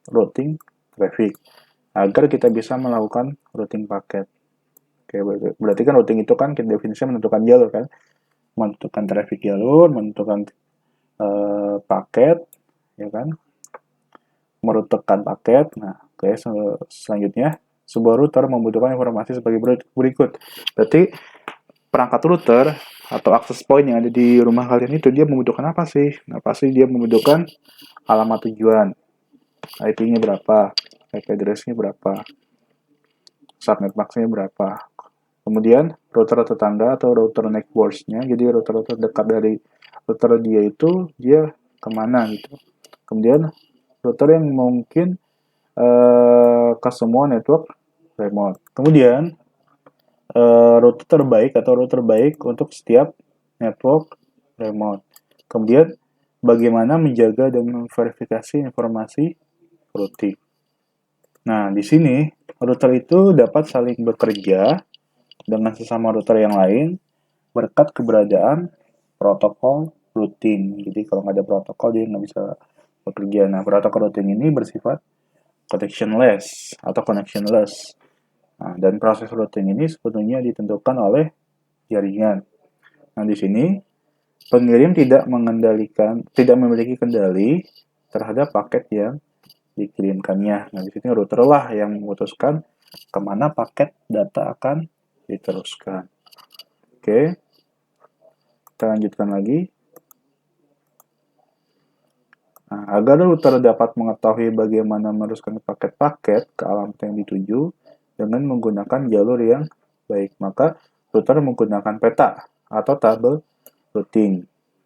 routing traffic agar kita bisa melakukan routing paket. Oke, berarti kan routing itu kan definisinya menentukan jalur kan, menentukan traffic jalur, menentukan paket, ya kan, merutekan paket. Nah, oke, selanjutnya sebuah router membutuhkan informasi sebagai berikut. Berarti perangkat router atau access point yang ada di rumah kalian itu dia membutuhkan apa sih? Nah, pasti dia membutuhkan alamat tujuan, IP-nya berapa, IP address-nya berapa, subnet max-nya berapa. Kemudian router tetangga atau router networks-nya, jadi router dekat dari router dia itu dia kemana gitu. Kemudian router yang mungkin ke semua network remote. Kemudian router terbaik atau router terbaik untuk setiap network remote. Kemudian bagaimana menjaga dan memverifikasi informasi routing. Nah, di sini router itu dapat saling bekerja dengan sesama router yang lain berkat keberadaan protokol routing. Jadi kalau nggak ada protokol dia nggak bisa bekerja. Nah, protokol routing ini bersifat connectionless atau connectionless. Nah, dan proses routing ini sepenuhnya ditentukan oleh jaringan. Nah, di sini pengirim tidak memiliki kendali terhadap paket yang dikirimkannya. Nah, di sini router lah yang memutuskan kemana paket data akan diteruskan. Oke, kita lanjutkan lagi. Nah, agar router dapat mengetahui bagaimana meneruskan paket-paket ke alamat yang dituju dengan menggunakan jalur yang baik, maka router menggunakan peta atau tabel routing.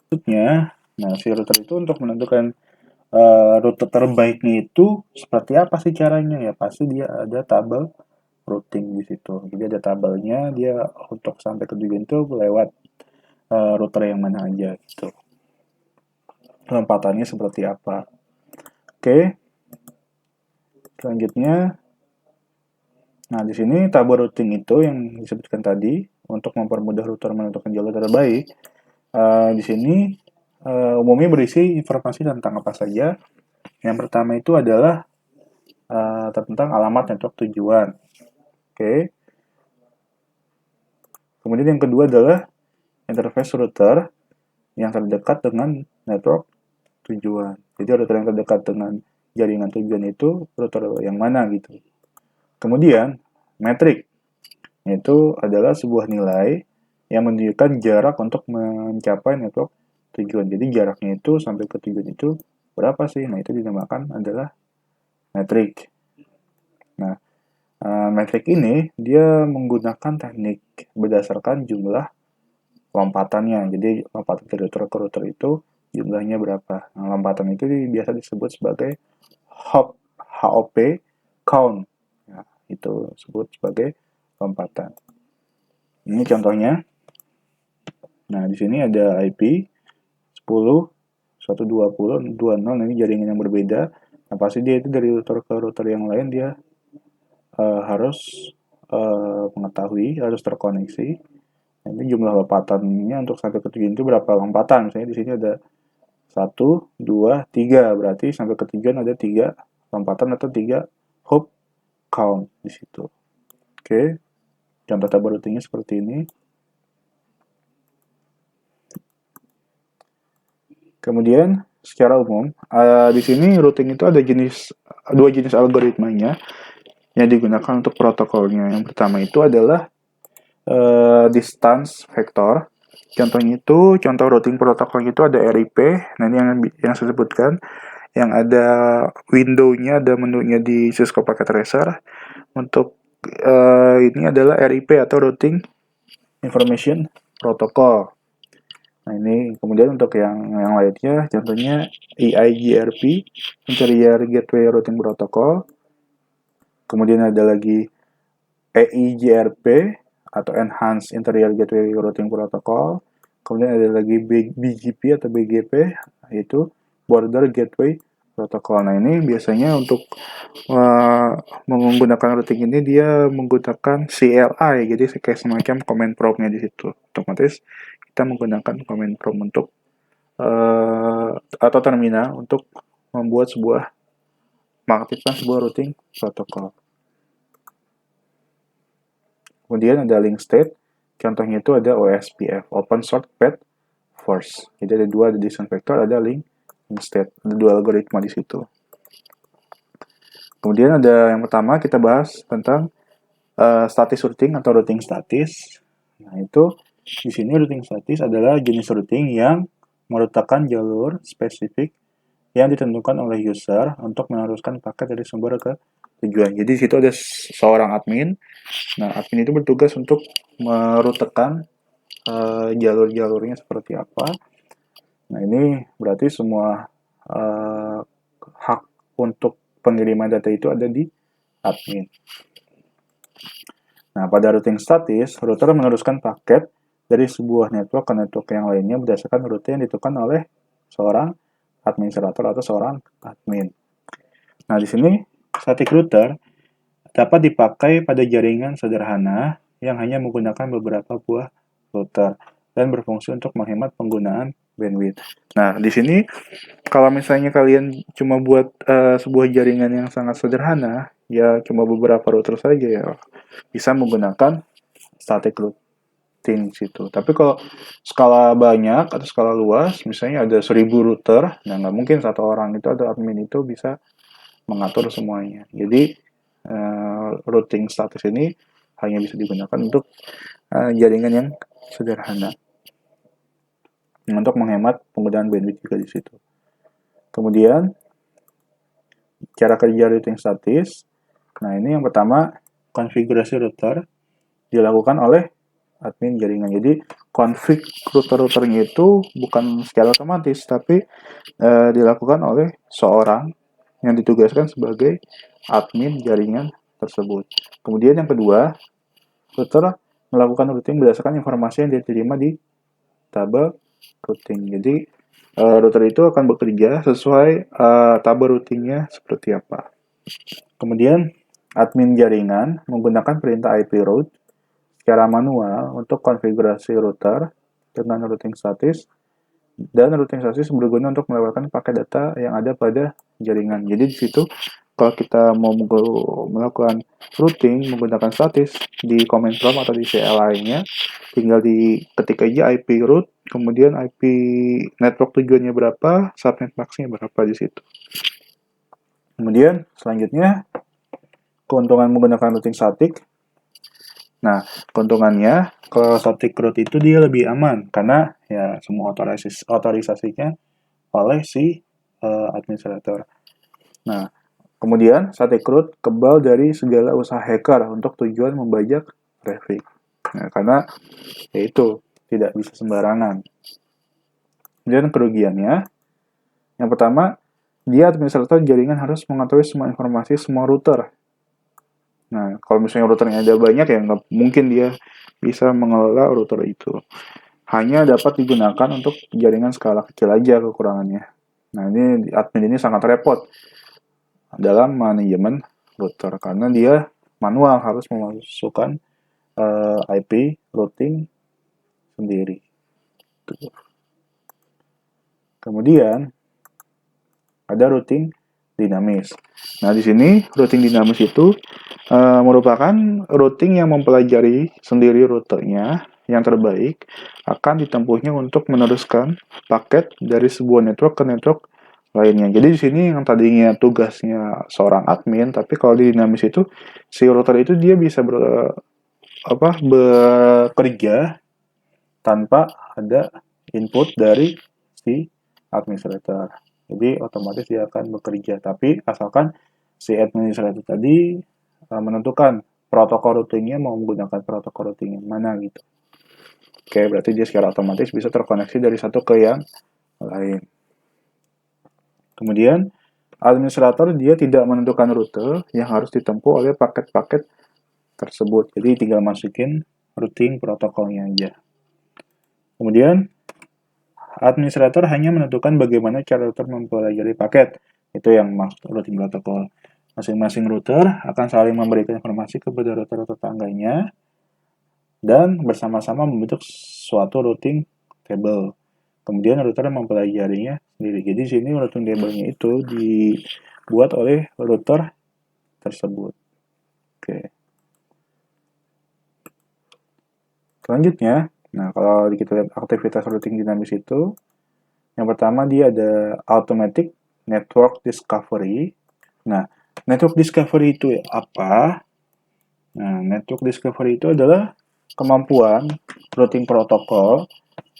Maksudnya, nah si router itu untuk menentukan rute terbaiknya itu seperti apa sih caranya? Ya pasti dia ada tabel routing di situ. Jadi ada tabelnya dia untuk sampai ke tujuan itu lewat router yang mana aja gitu. Lompatannya seperti apa? Oke. Selanjutnya, nah di sini tabel routing itu yang disebutkan tadi untuk mempermudah router menentukan jalur terbaik. Di sini umumnya berisi informasi tentang apa saja. Yang pertama itu adalah tentang alamat network tujuan. Oke. Kemudian yang kedua adalah interface router yang terdekat dengan network tujuan. Jadi router yang terdekat dengan jaringan tujuan itu router yang mana gitu. Kemudian metrik itu adalah sebuah nilai yang menunjukkan jarak untuk mencapai network tujuan. Jadi jaraknya itu sampai ke tujuan itu berapa sih? Nah, itu dinamakan adalah metrik. Nah, metrik ini dia menggunakan teknik berdasarkan jumlah lompatannya. Jadi lompatan dari router ke router itu jumlahnya berapa. Nah, lompatan itu biasa disebut sebagai HOP count. Nah, itu disebut sebagai lompatan. Ini contohnya. Nah, di sini ada IP 10, 120, 20. Nah, ini jaringan yang berbeda. Nah, pasti dia itu dari router ke router yang lain dia harus mengetahui, harus terkoneksi. Nah, ini jumlah lompatannya untuk sampai ke tujuan itu berapa lompatan. Misalnya di sini ada 1, 2, 3. Berarti sampai ke tujuan ada 3 lompatan atau 3 hop count di situ. Oke. Contoh tabel routingnya seperti ini. Kemudian secara umum di sini routing itu ada dua jenis algoritmanya yang digunakan untuk protokolnya. Yang pertama itu adalah distance vector. Contohnya itu contoh routing protokolnya itu ada RIP. Nah ini yang saya sebutkan, yang ada window-nya, ada menunya di Cisco Packet Tracer. Untuk ini adalah RIP atau routing information protocol. Nah ini kemudian untuk yang lainnya, contohnya EIGRP, Interior Gateway Routing Protocol. Kemudian ada lagi EIGRP atau Enhanced Interior Gateway Routing Protocol. Kemudian ada lagi BGP atau BGP, yaitu Border Gateway Protocol. Nah ini biasanya untuk menggunakan routing ini dia menggunakan CLI, jadi kayak semacam command prompt-nya di situ. Otomatis kita menggunakan command prompt untuk atau terminal untuk membuat mengaktifkan sebuah routing protokol. Kemudian ada link state, contohnya itu ada OSPF, Open Sort Path First. Jadi ada decision vector, ada link state, ada dua algoritma di situ. Kemudian ada yang pertama kita bahas tentang statis routing atau routing statis. Nah, itu di sini routing statis adalah jenis routing yang meletakkan jalur spesifik yang ditentukan oleh user untuk meneruskan paket dari sumber ke tujuan. Jadi di situ ada seorang admin. Nah, admin itu bertugas untuk merutekan jalur-jalurnya seperti apa. Nah, ini berarti semua hak untuk pengiriman data itu ada di admin. Nah, pada routing statis, router meneruskan paket dari sebuah network ke network yang lainnya berdasarkan rute yang ditentukan oleh seorang administrator atau seorang admin. Nah, di sini static router dapat dipakai pada jaringan sederhana yang hanya menggunakan beberapa buah router dan berfungsi untuk menghemat penggunaan bandwidth. Nah, di sini kalau misalnya kalian cuma buat sebuah jaringan yang sangat sederhana, ya cuma beberapa router saja ya bisa menggunakan static routing situ. Tapi kalau skala banyak atau skala luas, misalnya ada 1000 router, nah nggak mungkin satu orang itu atau admin itu bisa mengatur semuanya. Jadi routing status ini hanya bisa digunakan untuk jaringan yang sederhana untuk menghemat penggunaan bandwidth juga di situ. Kemudian cara kerja routing statis. Nah, ini yang pertama konfigurasi router dilakukan oleh admin jaringan. Jadi konfig router-routernya itu bukan secara otomatis, tapi dilakukan oleh seorang yang ditugaskan sebagai admin jaringan tersebut. Kemudian yang kedua, router melakukan routing berdasarkan informasi yang diterima di tabel routing. Jadi router itu akan bekerja sesuai tabel routingnya seperti apa. Kemudian admin jaringan menggunakan perintah IP route secara manual untuk konfigurasi router dengan routing statis, dan routing statis berguna untuk melewatkan paket data yang ada pada jaringan. Jadi di situ kalau kita mau melakukan routing menggunakan statis di command prompt atau di CLI-nya, tinggal diketik aja IP route, kemudian IP network tujuannya berapa, subnet max-nya berapa di situ. Kemudian selanjutnya keuntungan menggunakan routing static. Nah, keuntungannya kalau static route itu dia lebih aman karena ya semua otorisasinya oleh si administrator. Nah, kemudian static route kebal dari segala usaha hacker untuk tujuan membajak traffic. Nah, karena yaitu tidak bisa sembarangan. Kemudian kerugiannya, yang pertama, dia administrator jaringan harus mengetahui semua informasi semua router. Nah, kalau misalnya routernya ada banyak ya nggak mungkin dia bisa mengelola router itu. Hanya dapat digunakan untuk jaringan skala kecil aja kekurangannya. Nah, ini admin ini sangat repot dalam manajemen router karena dia manual harus memasukkan IP routing sendiri. Kemudian ada routing dinamis. Nah, di sini routing dinamis itu merupakan routing yang mempelajari sendiri rutenya yang terbaik akan ditempuhnya untuk meneruskan paket dari sebuah network ke network lainnya. Jadi di sini yang tadinya tugasnya seorang admin, tapi kalau di dinamis itu si router itu dia bisa bekerja tanpa ada input dari si administrator. Jadi otomatis dia akan bekerja, tapi asalkan si administrator tadi menentukan protokol routingnya mau menggunakan protokol routing yang mana gitu. Oke, berarti dia secara otomatis bisa terkoneksi dari satu ke yang lain. Kemudian administrator dia tidak menentukan rute yang harus ditempuh oleh paket-paket tersebut. Jadi tinggal masukin routing protokolnya aja. Kemudian administrator hanya menentukan bagaimana cara router mempelajari paket. Itu yang maksud routing protokol. Masing-masing router akan saling memberikan informasi kepada router tetangganya dan bersama-sama membentuk suatu routing table. Kemudian router mempelajarinya sendiri. Jadi sini routing table-nya itu dibuat oleh router tersebut. Oke. Selanjutnya, nah kalau kita lihat aktivitas routing dinamis itu, yang pertama dia ada automatic network discovery. Nah, network discovery itu apa? Nah, network discovery itu adalah kemampuan routing protokol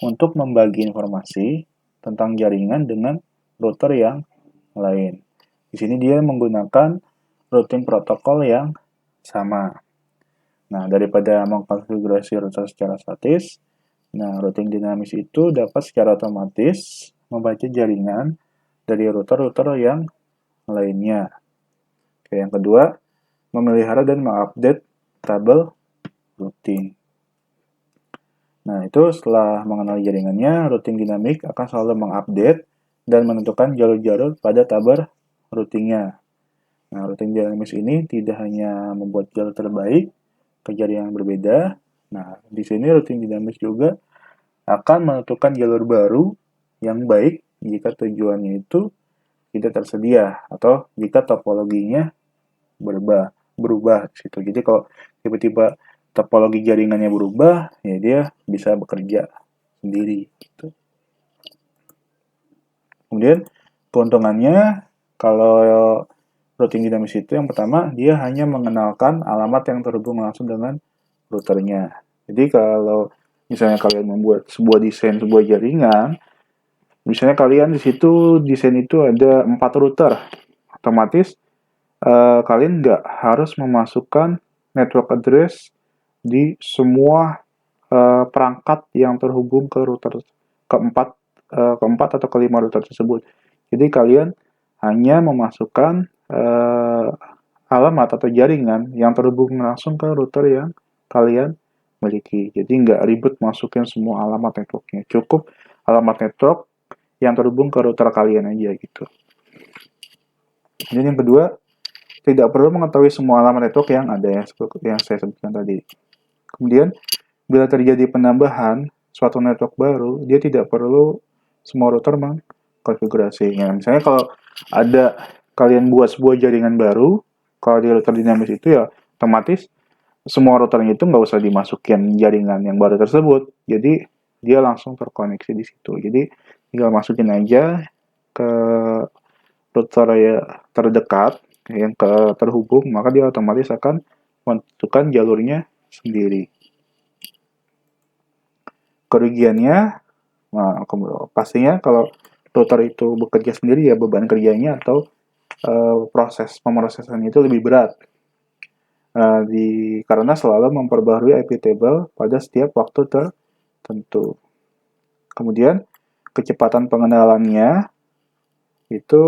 untuk membagi informasi tentang jaringan dengan router yang lain. Di sini dia menggunakan routing protokol yang sama. Nah, daripada mengkonfigurasi router secara statis, nah routing dinamis itu dapat secara otomatis membaca jaringan dari router-router yang lainnya. Oke, yang kedua, memelihara dan mengupdate tabel routing. Nah, itu setelah mengenal jaringannya, routing dinamik akan selalu mengupdate dan menentukan jalur-jalur pada tabel routingnya. Nah, routing dinamis ini tidak hanya membuat jalur terbaik ke jaringan yang berbeda. Nah, di sini routing dinamis juga akan menentukan jalur baru yang baik jika tujuannya itu tidak tersedia atau jika topologinya berubah di situ. Jadi kalau tiba-tiba topologi jaringannya berubah, ya dia bisa bekerja sendiri. Gitu. Kemudian keuntungannya kalau routing dinamis itu yang pertama dia hanya mengenalkan alamat yang terhubung langsung dengan routernya. Jadi kalau misalnya kalian membuat sebuah desain sebuah jaringan, misalnya kalian di situ desain itu ada 4 router, otomatis kalian nggak harus memasukkan network address di semua perangkat yang terhubung ke router keempat atau kelima router tersebut. Jadi kalian hanya memasukkan alamat atau jaringan yang terhubung langsung ke router yang kalian miliki. Jadi nggak ribet masukin semua alamat networknya. Cukup alamat network yang terhubung ke router kalian aja gitu. Dan yang kedua, tidak perlu mengetahui semua alamat network yang ada yang saya sebutkan tadi. Kemudian, bila terjadi penambahan suatu network baru, dia tidak perlu semua router mengkonfigurasinya. Misalnya kalau ada kalian buat sebuah jaringan baru, kalau di router dinamis itu ya otomatis semua routernya itu nggak usah dimasukin jaringan yang baru tersebut. Jadi dia langsung terkoneksi di situ. Jadi tinggal masukin aja ke router ya terdekat yang terhubung, maka dia otomatis akan menentukan jalurnya sendiri. Kerugiannya, nah, pastinya kalau router itu bekerja sendiri ya beban kerjanya atau proses pemrosesannya itu lebih berat. Karena selalu memperbarui IP table pada setiap waktu tertentu. Kemudian kecepatan pengenalannya itu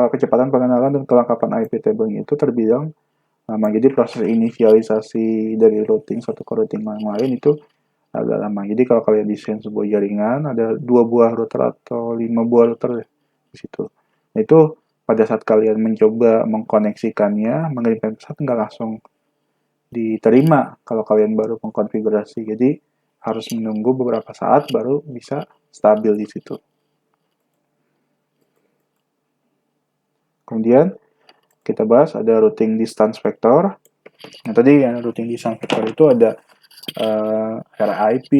kecepatan pengenalan dan kelengkapan IP table-nya itu terbilang lama. Jadi proses inisialisasi dari routing satu ke routing yang lain itu agak lama. Jadi kalau kalian desain sebuah jaringan ada 2 buah router atau 5 buah router di situ. Nah, itu pada saat kalian mencoba mengkoneksikannya, mengirimkan pesan nggak langsung diterima kalau kalian baru mengkonfigurasi. Jadi harus menunggu beberapa saat baru bisa stabil di situ. Kemudian kita bahas ada routing distance vector. Nah, tadi yang routing distance vector itu ada RIP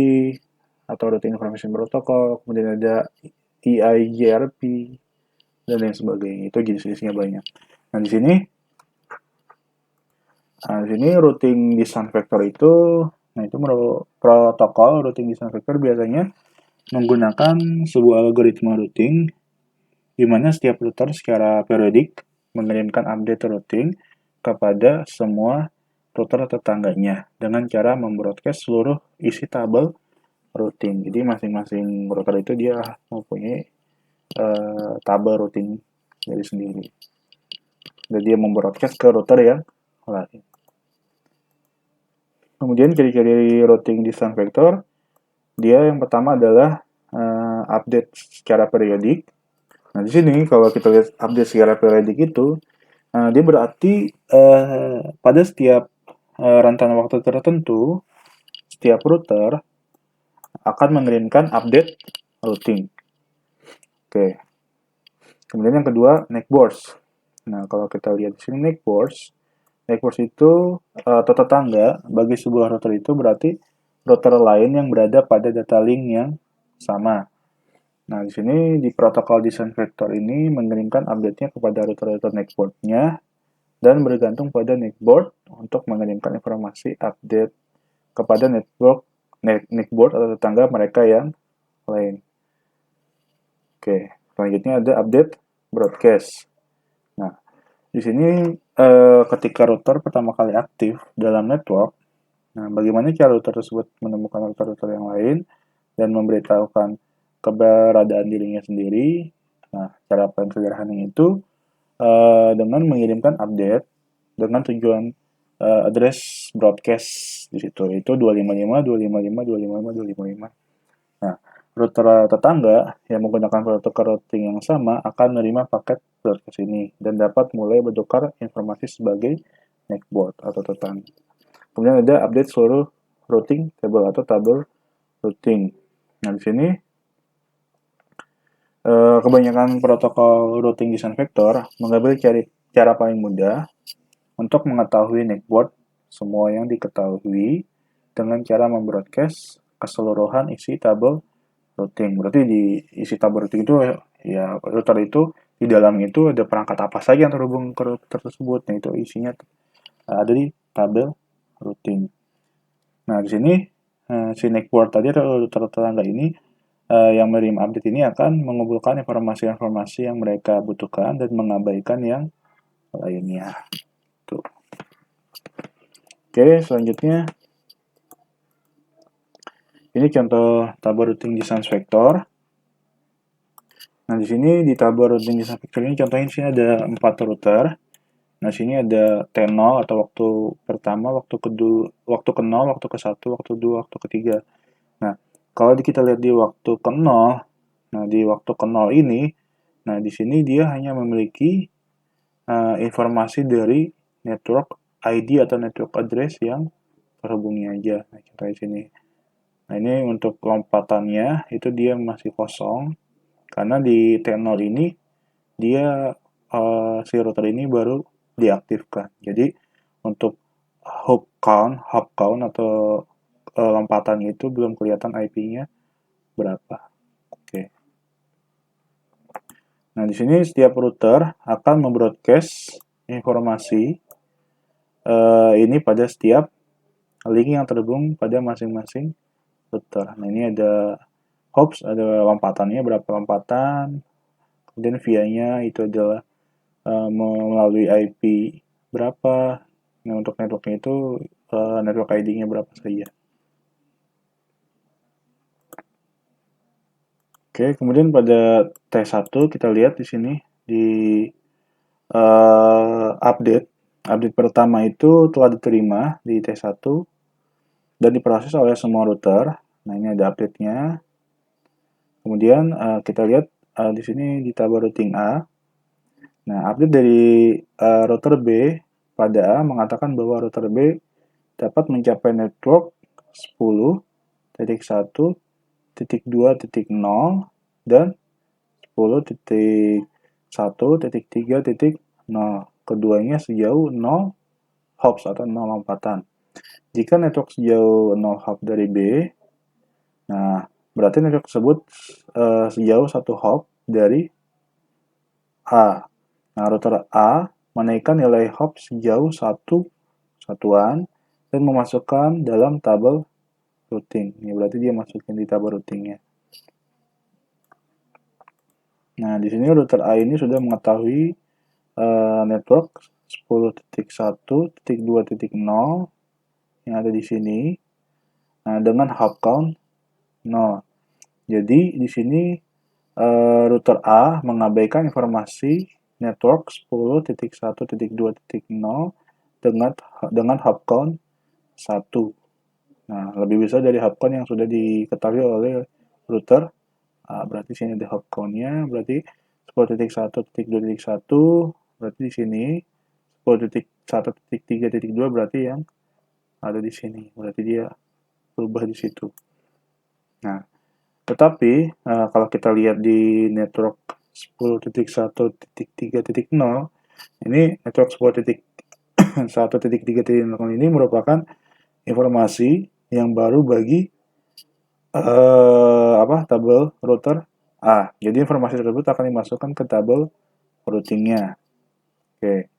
atau routing information protocol, kemudian ada EIGRP dan lain sebagainya. Itu jenis-jenisnya banyak. Nah, di sini routing distance vector itu, nah itu protokol routing distance vector biasanya menggunakan sebuah algoritma routing di mana setiap router secara periodik mengirimkan update routing kepada semua router tetangganya dengan cara membroadcast seluruh isi tabel routing. Jadi masing-masing router itu dia mempunyai tabel routing dari sendiri. Dan dia membroadcast ke router yang lain. Kemudian ciri-ciri routing distance vector, dia yang pertama adalah update secara periodik. Nah, di sini kalau kita lihat update secara periodik itu, dia berarti pada setiap rentan waktu tertentu, setiap router akan mengirimkan update routing. Oke. Kemudian yang kedua, neck burst. Nah, kalau kita lihat di sini neck burst itu atau tetangga bagi sebuah router itu berarti router lain yang berada pada data link yang sama. Nah, di sini di protokol design vector ini mengirimkan update-nya kepada router-router neckboard-nya dan bergantung pada neckboard untuk mengirimkan informasi update kepada neckboard atau tetangga mereka yang lain. Oke, selanjutnya ada update broadcast. Nah, di sini ketika router pertama kali aktif dalam network, nah bagaimana cara router tersebut menemukan router-router yang lain dan memberitahukan keberadaan dirinya sendiri. Nah, cara paling sederhana itu dengan mengirimkan update dengan tujuan address broadcast di situ itu 255, 255, 255, 255. Nah, router tetangga yang menggunakan protokol routing yang sama akan menerima paket broadcast ini dan dapat mulai bertukar informasi sebagai neckboard atau tetangga. Kemudian ada update seluruh routing table atau tabel routing. Nah, di sini kebanyakan protokol routing design vector mengambil cara paling mudah untuk mengetahui neckboard semua yang diketahui dengan cara membroadcast keseluruhan isi tabel routing. Berarti di isi tabel routing itu ya router itu di dalamnya itu ada perangkat apa saja yang terhubung ke router tersebut. Nah, itu isinya ada di tabel routing. Nah, di sini si neckboard tadi atau router tetangga ini yang menerima update ini akan mengumpulkan informasi-informasi yang mereka butuhkan dan mengabaikan yang lainnya. Tuh. Oke, selanjutnya ini contoh tabel routing distance vector. Nah, di sini di tabel routing distance vector ini contohnya di sini ada 4 router. Nah, sini ada T0 atau waktu pertama, waktu kedua, waktu ke 0, waktu ke 1, waktu 2, waktu ketiga. Nah, kalau kita lihat di waktu ke 0, nah di waktu ke 0 ini, nah di sini dia hanya memiliki informasi dari network ID atau network address yang terhubungnya aja. Nah, contoh di sini. Nah, ini untuk lompatannya itu dia masih kosong karena di T0 ini dia si router ini baru diaktifkan. Jadi untuk hop count atau lompatan itu belum kelihatan IP-nya berapa. Oke. Nah, di sini setiap router akan membroadcast informasi ini pada setiap link yang terhubung pada masing-masing router. Nah, ini ada hops, ada lompatannya berapa lompatan, kemudian via-nya itu adalah melalui IP berapa. Nah, untuk networknya itu network ID-nya berapa saja. Oke, kemudian pada T1 kita lihat di sini di update pertama itu telah diterima di T1 dan diproses oleh semua router. Nah, ini ada update-nya. Kemudian kita lihat di sini di tabel routing A. Nah, update dari router B pada A mengatakan bahwa router B dapat mencapai network 10.1.2.0 dan 10.1.3.0. Keduanya sejauh 0 hops atau 0 lompatan. Jika network sejauh 0 hop dari B, nah berarti network tersebut sejauh 1 hop dari A. Nah, router A menaikkan nilai hop sejauh 1 satuan dan memasukkan dalam tabel routing. Ini berarti dia masukin di tabel routingnya. Nah, di sini router A ini sudah mengetahui network 10.1.2.0 yang ada di sini. Nah, dengan hop count 0. Jadi di sini router A mengabaikan informasi network 10.1.2.0 dengan hop count 1. Nah, lebih besar dari hop count yang sudah diketahui oleh router. Berarti sini ada hop count-nya, berarti 10.1.2.1, berarti di sini 10.1.3.2 berarti yang ada di sini. Berarti dia berubah di situ. Nah, tetapi kalau kita lihat di network 10.1.3.0, ini network 10.1.3.0 ini merupakan informasi yang baru bagi tabel router A. Jadi informasi tersebut akan dimasukkan ke tabel routingnya. Oke.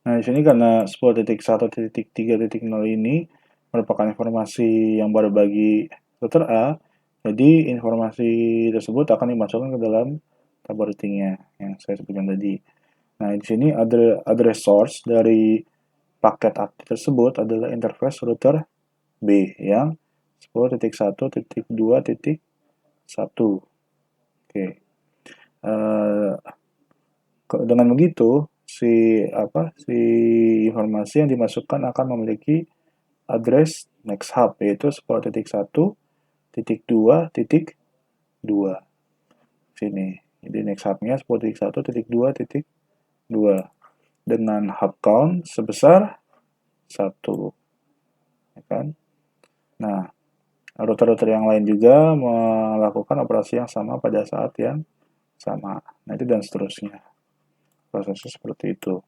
Nah, di sini karena 10.1.3.0 ini merupakan informasi yang baru bagi router A, jadi informasi tersebut akan dimasukkan ke dalam tabel routingnya yang saya sebutkan tadi. Nah, di sini address source dari paket update tersebut adalah interface router B yang 10.1.2.1. Oke. Dengan begitu, si informasi yang dimasukkan akan memiliki address next hub yaitu 10.1.2.2 sini. Jadi next hubnya 10.1.2.2 dengan hub count sebesar 1, ya kan? Nah, router-router yang lain juga melakukan operasi yang sama pada saat yang sama. Nah, itu dan seterusnya. Prosesnya seperti itu.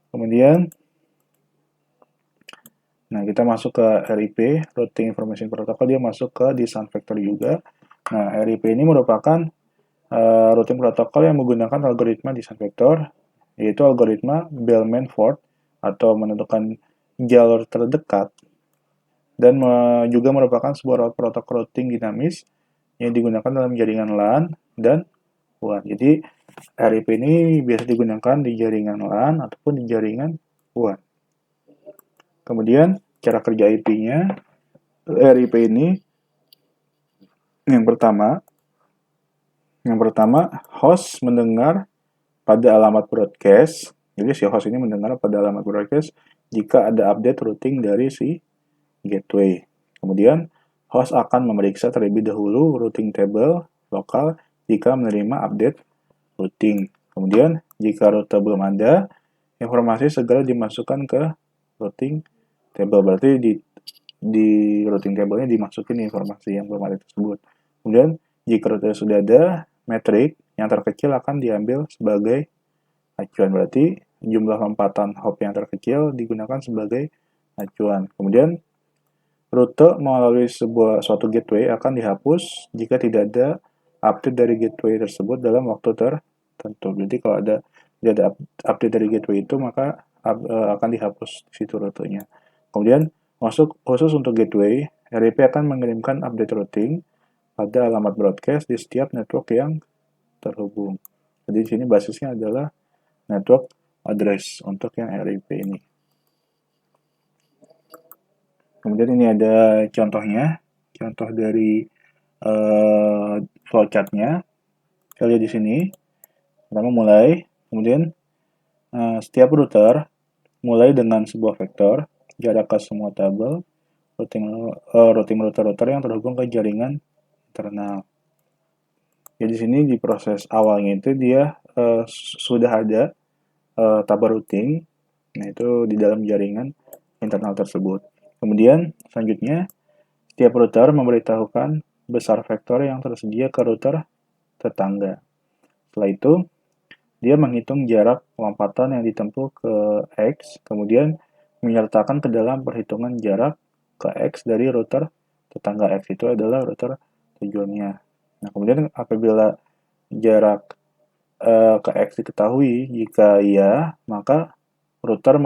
Kemudian, nah kita masuk ke RIP, Routing Information Protocol, dia masuk ke Design Factory juga. Nah, RIP ini merupakan routing protokol yang menggunakan algoritma design vector, yaitu algoritma Bellman-Ford atau menentukan jalur terdekat, dan juga merupakan sebuah protokol routing dinamis yang digunakan dalam jaringan LAN dan WAN. Jadi RIP ini biasa digunakan di jaringan LAN ataupun di jaringan WAN. Kemudian cara kerja IP-nya, RIP ini yang pertama host mendengar pada alamat broadcast. Jadi si host ini mendengar pada alamat broadcast jika ada update routing dari si gateway. Kemudian host akan memeriksa terlebih dahulu routing table lokal jika menerima update routing. Kemudian jika router belum ada, informasi segera dimasukkan ke routing table. Berarti di routing table-nya dimasukin informasi yang belum ada tersebut. Kemudian jika router sudah ada, metrik yang terkecil akan diambil sebagai acuan. Berarti jumlah lompatan hop yang terkecil digunakan sebagai acuan. Kemudian rute melalui suatu gateway akan dihapus jika tidak ada update dari gateway tersebut dalam waktu tertentu. Jadi kalau tidak ada update dari gateway itu, maka akan dihapus di situ rutenya. Kemudian khusus untuk gateway, RIP akan mengirimkan update routing pada alamat broadcast di setiap network yang terhubung. Jadi di sini basisnya adalah network address untuk yang RIP ini. Kemudian ini ada contohnya, contoh dari flowchart-nya. Kita lihat di sini. Pertama mulai, kemudian setiap router mulai dengan sebuah vektor jarak ke semua tabel routing router-router yang terhubung ke jaringan internal. Jadi di sini di proses awalnya itu dia sudah ada tabel routing, nah itu di dalam jaringan internal tersebut. Kemudian selanjutnya setiap router memberitahukan besar vektor yang tersedia ke router tetangga. Setelah itu dia menghitung jarak lompatan yang ditempuh ke X, kemudian menyertakan ke dalam perhitungan jarak ke X dari router tetangga. X itu adalah router tujuannya. Nah, kemudian apabila jarak ke X diketahui, jika iya, maka router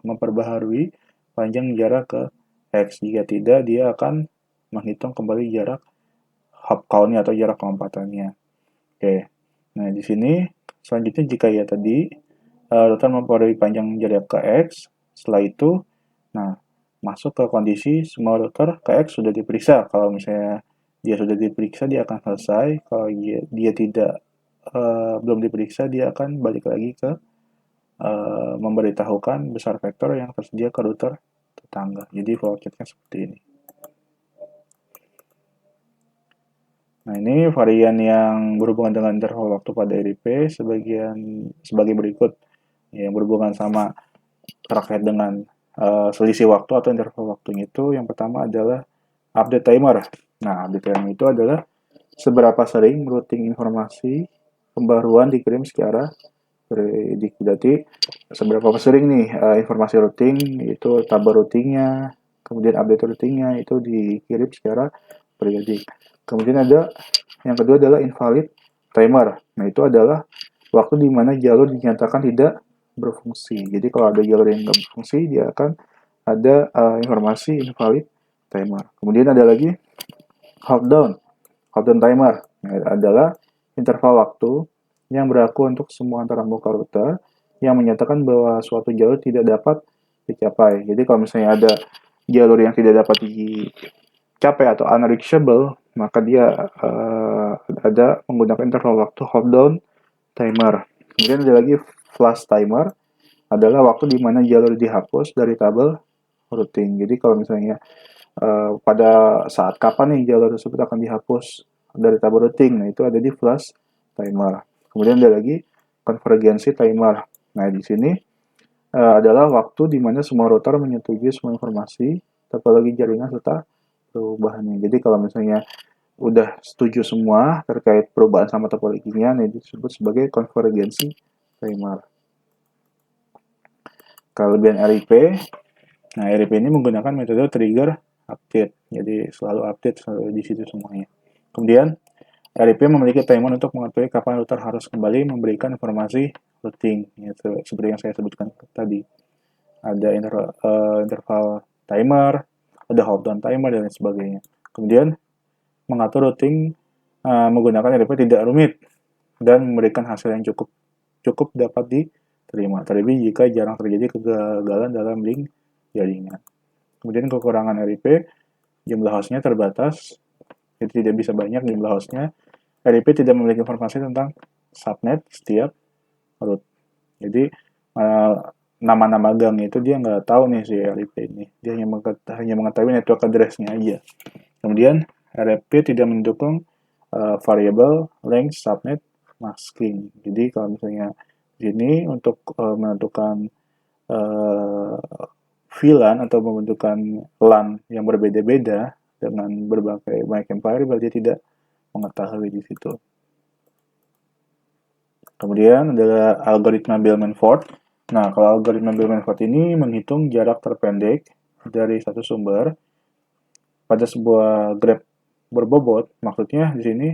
memperbaharui panjang jarak ke X. Jika tidak, dia akan menghitung kembali jarak hop count-nya atau jarak lompatannya. Oke. Nah, di sini selanjutnya jika ya tadi router memperoleh panjang jarak ke X, setelah itu nah masuk ke kondisi semua router ke X sudah diperiksa. Kalau misalnya dia sudah diperiksa, dia akan selesai. Kalau dia tidak belum diperiksa, dia akan balik lagi ke memberitahukan besar vektor yang tersedia ke router tetangga. Jadi flowchart-nya seperti ini. Nah, ini varian yang berhubungan dengan interval waktu pada RIP sebagai berikut. Yang berhubungan sama terkait dengan selisih waktu atau interval waktunya itu, yang pertama adalah update timer. Nah, update timer itu adalah seberapa sering routing informasi pembaruan dikirim secara Predik berarti seberapa sering nih informasi routing itu tabel routingnya, kemudian update routingnya itu dikirim secara periodik. Kemudian ada yang kedua adalah invalid timer. Nah, itu adalah waktu di mana jalur dinyatakan tidak berfungsi. Jadi kalau ada jalur yang nggak berfungsi, dia akan ada informasi invalid timer. Kemudian ada lagi hold down. Hold down timer adalah interval waktu yang berlaku untuk semua antara muka router yang menyatakan bahwa suatu jalur tidak dapat dicapai. Jadi kalau misalnya ada jalur yang tidak dapat dicapai atau unreachable, maka dia ada menggunakan interval waktu hold down timer. Kemudian ada lagi flash timer, adalah waktu di mana jalur dihapus dari tabel routing. Jadi kalau misalnya pada saat kapan nih jalur tersebut akan dihapus dari tabel routing, nah itu ada di flash timer. Kemudian ada lagi konvergensi timer. Nah, di sini adalah waktu di mana semua router menyetujui semua informasi topologi jaringan serta perubahannya. Jadi kalau misalnya udah setuju semua terkait perubahan sama topologinya, nah itu disebut sebagai konvergensi timer. Kelebihan RIP, nah RIP ini menggunakan metode trigger update, jadi selalu update selalu di situ semuanya. Kemudian RIP memiliki timer untuk mengetahui kapan router harus kembali memberikan informasi routing, yaitu seperti yang saya sebutkan tadi. Ada interval timer, ada hold down timer, dan lain sebagainya. Kemudian mengatur routing menggunakan RIP tidak rumit dan memberikan hasil yang cukup dapat diterima, terlebih jika jarang terjadi kegagalan dalam link jaringan. Kemudian kekurangan RIP, jumlah hostnya terbatas, jadi tidak bisa banyak jumlah hostnya. RIP tidak memiliki informasi tentang subnet setiap root. Jadi nama-nama gang itu dia nggak tahu nih si RIP ini. Dia hanya mengetahui network address-nya aja. Kemudian RIP tidak mendukung variable length subnet masking. Jadi kalau misalnya di sini untuk menentukan VLAN atau membentukkan LAN yang berbeda-beda dengan berbagai banyak empire, berarti tidak mengetahui di situ. Kemudian adalah algoritma Bellman-Ford. Nah, kalau algoritma Bellman-Ford ini menghitung jarak terpendek dari satu sumber pada sebuah grab berbobot. Maksudnya di sini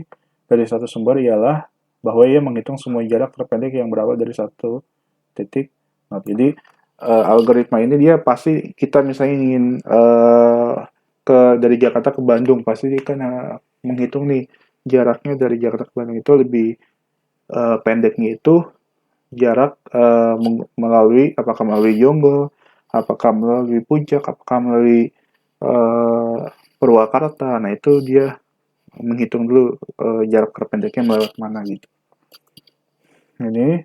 dari satu sumber ialah bahwa ia menghitung semua jarak terpendek yang berawal dari satu titik. Nah, jadi algoritma ini dia pasti kita misalnya ingin dari Jakarta ke Bandung, pasti dia kan menghitung nih jaraknya dari Jakarta ke Bandung itu lebih pendeknya itu jarak melalui apakah melalui Jonggol, apakah melalui Puncak, apakah melalui Purwakarta. Nah, itu dia menghitung dulu jarak terpendeknya melewat mana gitu. Ini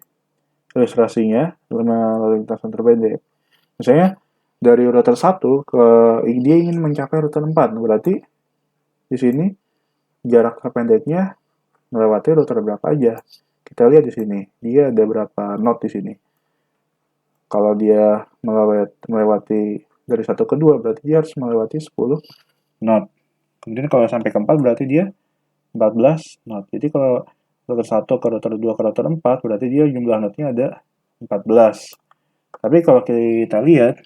ilustrasinya lalu lintasan terpendek. Misalnya dari router 1 ke dia ingin mencapai router 4, berarti di sini jarak terpendeknya melewati router berapa aja. Kita lihat di sini, dia ada berapa node di sini. Kalau dia melewati dari 1 ke 2, berarti dia harus melewati 10 node. Kemudian kalau sampai ke 4, berarti dia 14 node. Jadi kalau router 1 ke router 2 ke router 4, berarti dia jumlah node-nya ada 14. Tapi kalau kita lihat,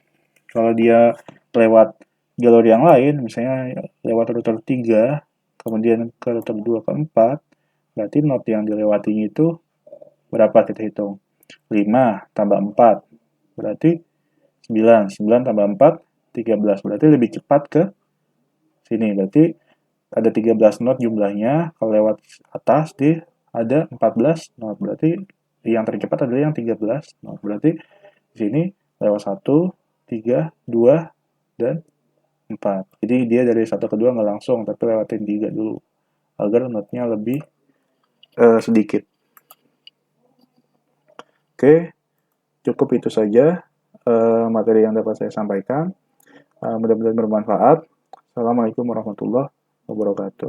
kalau dia lewat jalur yang lain, misalnya lewat router 3, kemudian ke router 2 ke 4, berarti node yang dilewatinya itu berapa kita hitung? 5 tambah 4, berarti 9. 9 tambah 4, 13. Berarti lebih cepat ke sini. Berarti ada 13 node jumlahnya, kalau lewat atas dia ada 14 node. Berarti yang tercepat adalah yang 13 node. Berarti di sini lewat 1, 3, 2, dan 4. Jadi dia dari 1 ke 2 nggak langsung, tapi lewatin 3 dulu agar node-nya lebih sedikit. Oke, cukup itu saja materi yang dapat saya sampaikan. Mudah-mudahan bermanfaat. Assalamualaikum warahmatullahi wabarakatuh.